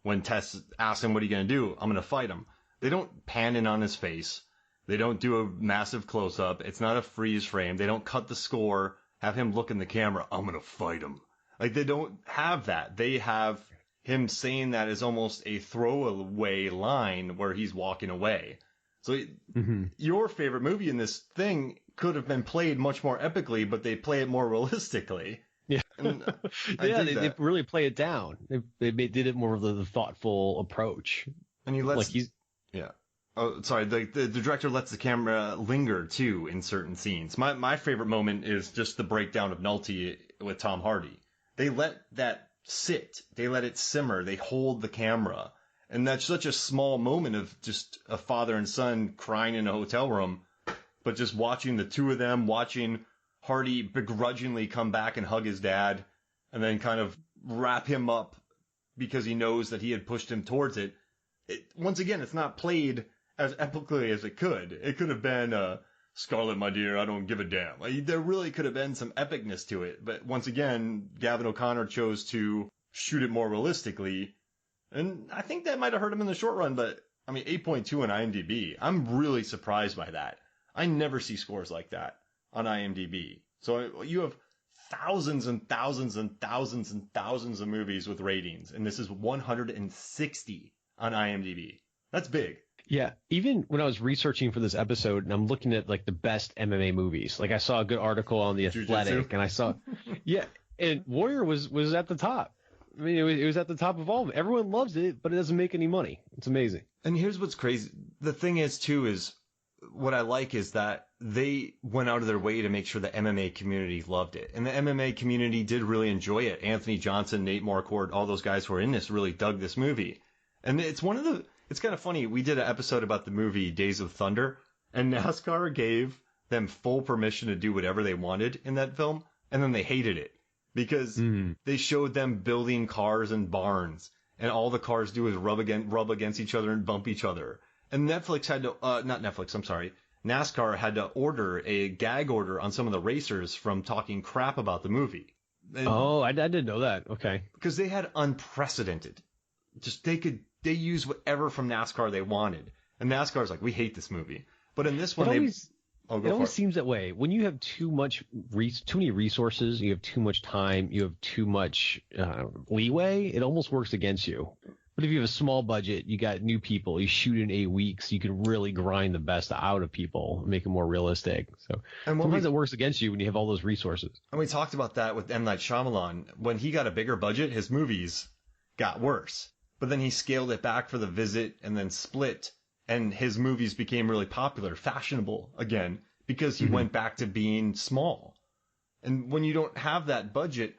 when Tess asks him, "What are you going to do?" "I'm going to fight him." They don't pan in on his face. They don't do a massive close-up. It's not a freeze frame. They don't cut the score, have him look in the camera, "I'm going to fight him." Like, they don't have that. They have him saying that as almost a throwaway line where he's walking away. So your favorite movie in this thing could have been played much more epically, but they play it more realistically. Yeah, they really play it down. They did it more of the thoughtful approach. And he lets, Oh, sorry. The director lets the camera linger too in certain scenes. My favorite moment is just the breakdown of Nolte with Tom Hardy. They let that sit. They let it simmer. They hold the camera, and that's such a small moment of just a father and son crying in a hotel room, but just watching the two of them, watching Hardy begrudgingly come back and hug his dad and then kind of wrap him up because he knows that he had pushed him towards it. Once again, it's not played as epically as it could. It could have been, Scarlett, my dear, I don't give a damn. There really could have been some epicness to it. But once again, Gavin O'Connor chose to shoot it more realistically. And I think that might have hurt him in the short run, but, 8.2 on IMDb. I'm really surprised by that. I never see scores like that on IMDb. So you have thousands and thousands and thousands and thousands of movies with ratings, and this is 160 on IMDb. That's big. Yeah, even when I was researching for this episode and I'm looking at like the best MMA movies, like I saw a good article on The Athletic Jiu-Jitsu? and I saw, and Warrior was at the top. It was at the top of all of them. Everyone loves it, but it doesn't make any money. It's amazing. And here's what's crazy. The thing is, too, is what I like is that they went out of their way to make sure the MMA community loved it. And the MMA community did really enjoy it. Anthony Johnson, Nate Marquardt, all those guys who are in this really dug this movie. And it's kind of funny. We did an episode about the movie Days of Thunder, and NASCAR gave them full permission to do whatever they wanted in that film, and then they hated it because they showed them building cars in barns, and all the cars do is rub against each other and bump each other. And NASCAR had to order a gag order on some of the racers from talking crap about the movie. And I didn't know that. Okay. because they had unprecedented. Just they use whatever from NASCAR they wanted. And NASCAR's like, we hate this movie. But in this one, it always seems that way. When you have too many resources, you have too much time, you have too much leeway, it almost works against you. But if you have a small budget, you got new people, you shoot in 8 weeks, you can really grind the best out of people, make it more realistic. So sometimes it works against you when you have all those resources. And we talked about that with M. Night Shyamalan. When he got a bigger budget, his movies got worse. But then he scaled it back for The Visit and then Split, and his movies became really popular, fashionable again, because he went back to being small. And when you don't have that budget,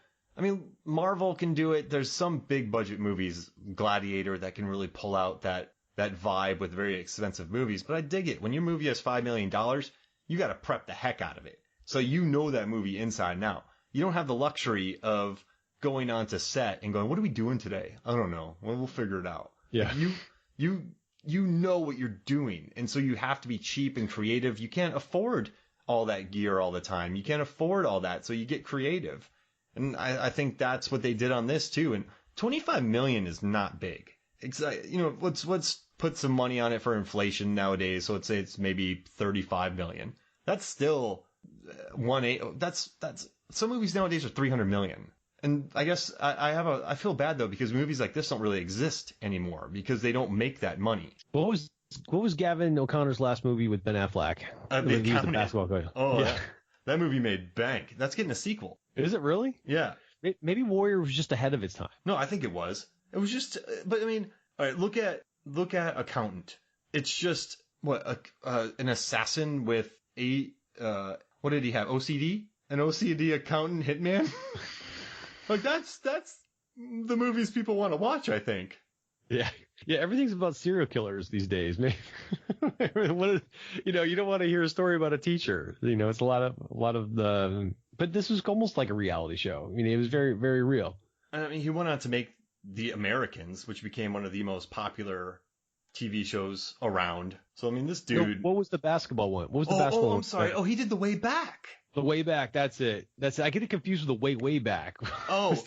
Marvel can do it. There's some big budget movies, Gladiator, that can really pull out that vibe with very expensive movies. But I dig it. When your movie has $5 million, you got to prep the heck out of it. So you know that movie inside and out. You don't have the luxury of going onto set and going, what are we doing today? I don't know. Well, we'll figure it out. Yeah. You know what you're doing. And so you have to be cheap and creative. You can't afford all that gear all the time. You can't afford all that. So you get creative. And I think that's what they did on this too. And 25 million is not big. Let's put some money on it for inflation nowadays. So let's say it's maybe 35 million. That's still that's some movies nowadays are 300 million. And I guess I feel bad though, because movies like this don't really exist anymore because they don't make that money. What was Gavin O'Connor's last movie with Ben Affleck? He was the basketball coach. Oh, yeah. That movie made bank. That's getting a sequel. Is it really? Yeah. Maybe Warrior was just ahead of its time. No, I think it was. It was just, but all right, look at Accountant. It's just an assassin with what did he have? OCD? An OCD accountant hitman? That's the movies people want to watch, I think. Yeah. Yeah, everything's about serial killers these days. You don't want to hear a story about a teacher. It's a lot of the. But this was almost like a reality show. It was very, very real. He went on to make The Americans, which became one of the most popular TV shows around. So this dude. What was the basketball one? What was the basketball one? I'm sorry. Oh, he did The Way Back. The Way Back. That's it. I get it confused with The Way Back. Oh.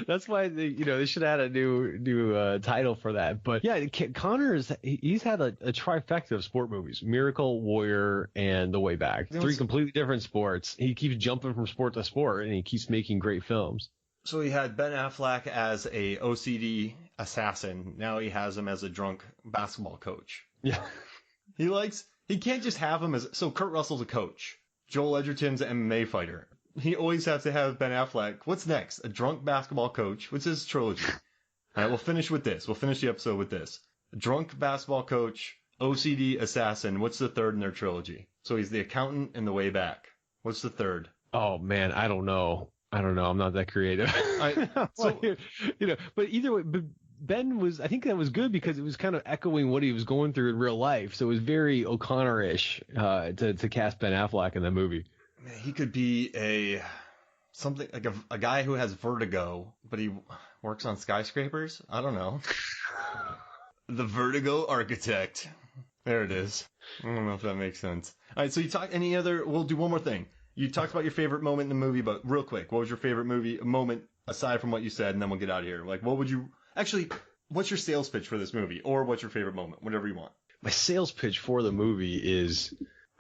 That's why they should have had a new title for that. But yeah, he's had a trifecta of sport movies: Miracle, Warrior, and The Way Back. 3 completely different sports. He keeps jumping from sport to sport, and he keeps making great films. So he had Ben Affleck as a OCD assassin. Now he has him as a drunk basketball coach. Yeah. He can't just have him so Kurt Russell's a coach. Joel Edgerton's an MMA fighter. He always has to have Ben Affleck. What's next? A drunk basketball coach. What's his trilogy? All right, we'll finish with this. We'll finish the episode with this. A drunk basketball coach, OCD assassin. What's the third in their trilogy? So he's the accountant and The Way Back. What's the third? Oh, man, I don't know. I'm not that creative. But either way, I think that was good because it was kind of echoing what he was going through in real life. So it was very O'Connor-ish to cast Ben Affleck in that movie. He could be something like a guy who has vertigo, but he works on skyscrapers. I don't know. The Vertigo Architect. There it is. I don't know if that makes sense. All right, so we'll do one more thing. You talked about your favorite moment in the movie, but real quick, what was your favorite moment aside from what you said, and then we'll get out of here? Like, what's your sales pitch for this movie, or what's your favorite moment? Whatever you want. My sales pitch for the movie is,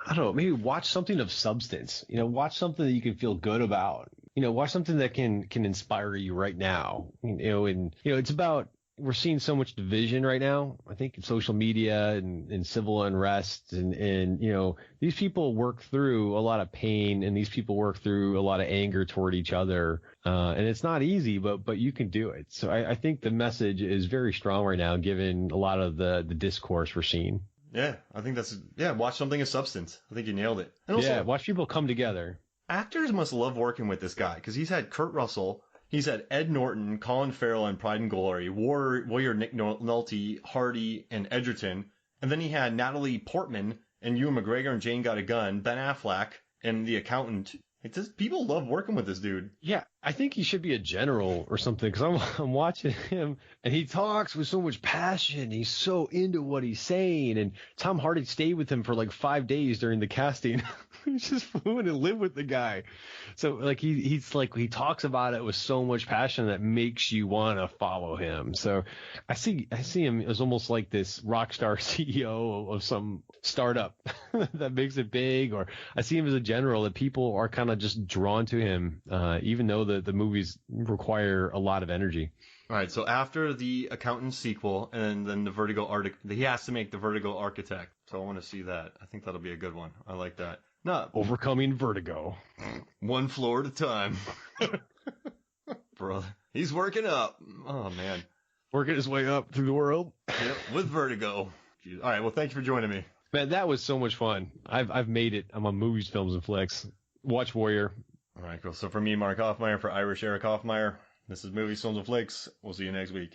I don't know, maybe watch something of substance. Watch something that you can feel good about. Watch something that can inspire you right now. It's about, we're seeing so much division right now. I think in social media and civil unrest and these people work through a lot of pain, and these people work through a lot of anger toward each other. And it's not easy, but you can do it. So I think the message is very strong right now, given a lot of the discourse we're seeing. Yeah, I think watch something of substance. I think you nailed it. And also, watch people come together. Actors must love working with this guy, because he's had Kurt Russell, he's had Ed Norton, Colin Farrell in Pride and Glory, Warrior Nick Nolte, Hardy, and Edgerton. And then he had Natalie Portman and Ewan McGregor and Jane Got a Gun, Ben Affleck, and The Accountant. People love working with this dude. Yeah, I think he should be a general or something, because I'm watching him, and he talks with so much passion. He's so into what he's saying, and Tom Hardy stayed with him for like 5 days during the casting. He just flew in and lived with the guy. So like he's like, he talks about it with so much passion that makes you want to follow him. So I see him as almost like this rock star CEO of some startup that makes it big, or I see him as a general that people are kind of just drawn to him, even though the movies require a lot of energy. All right, so after The Accountant sequel and then he has to make The Vertigo Architect. So I want to see that. I think that'll be a good one. I like that. No, overcoming vertigo. One floor at a time. Brother, he's working up. Oh, man. Working his way up through the world. Yep, with vertigo. Jeez. All right, well, thank you for joining me. Man, that was so much fun. I've made it. I'm on Movies, Films, and Flicks. Watch Warrior. All right, cool. So for me, Mark Hoffmeyer, for Irish Erik Hoffmeyer, this is Movies, Films, and Flicks. We'll see you next week.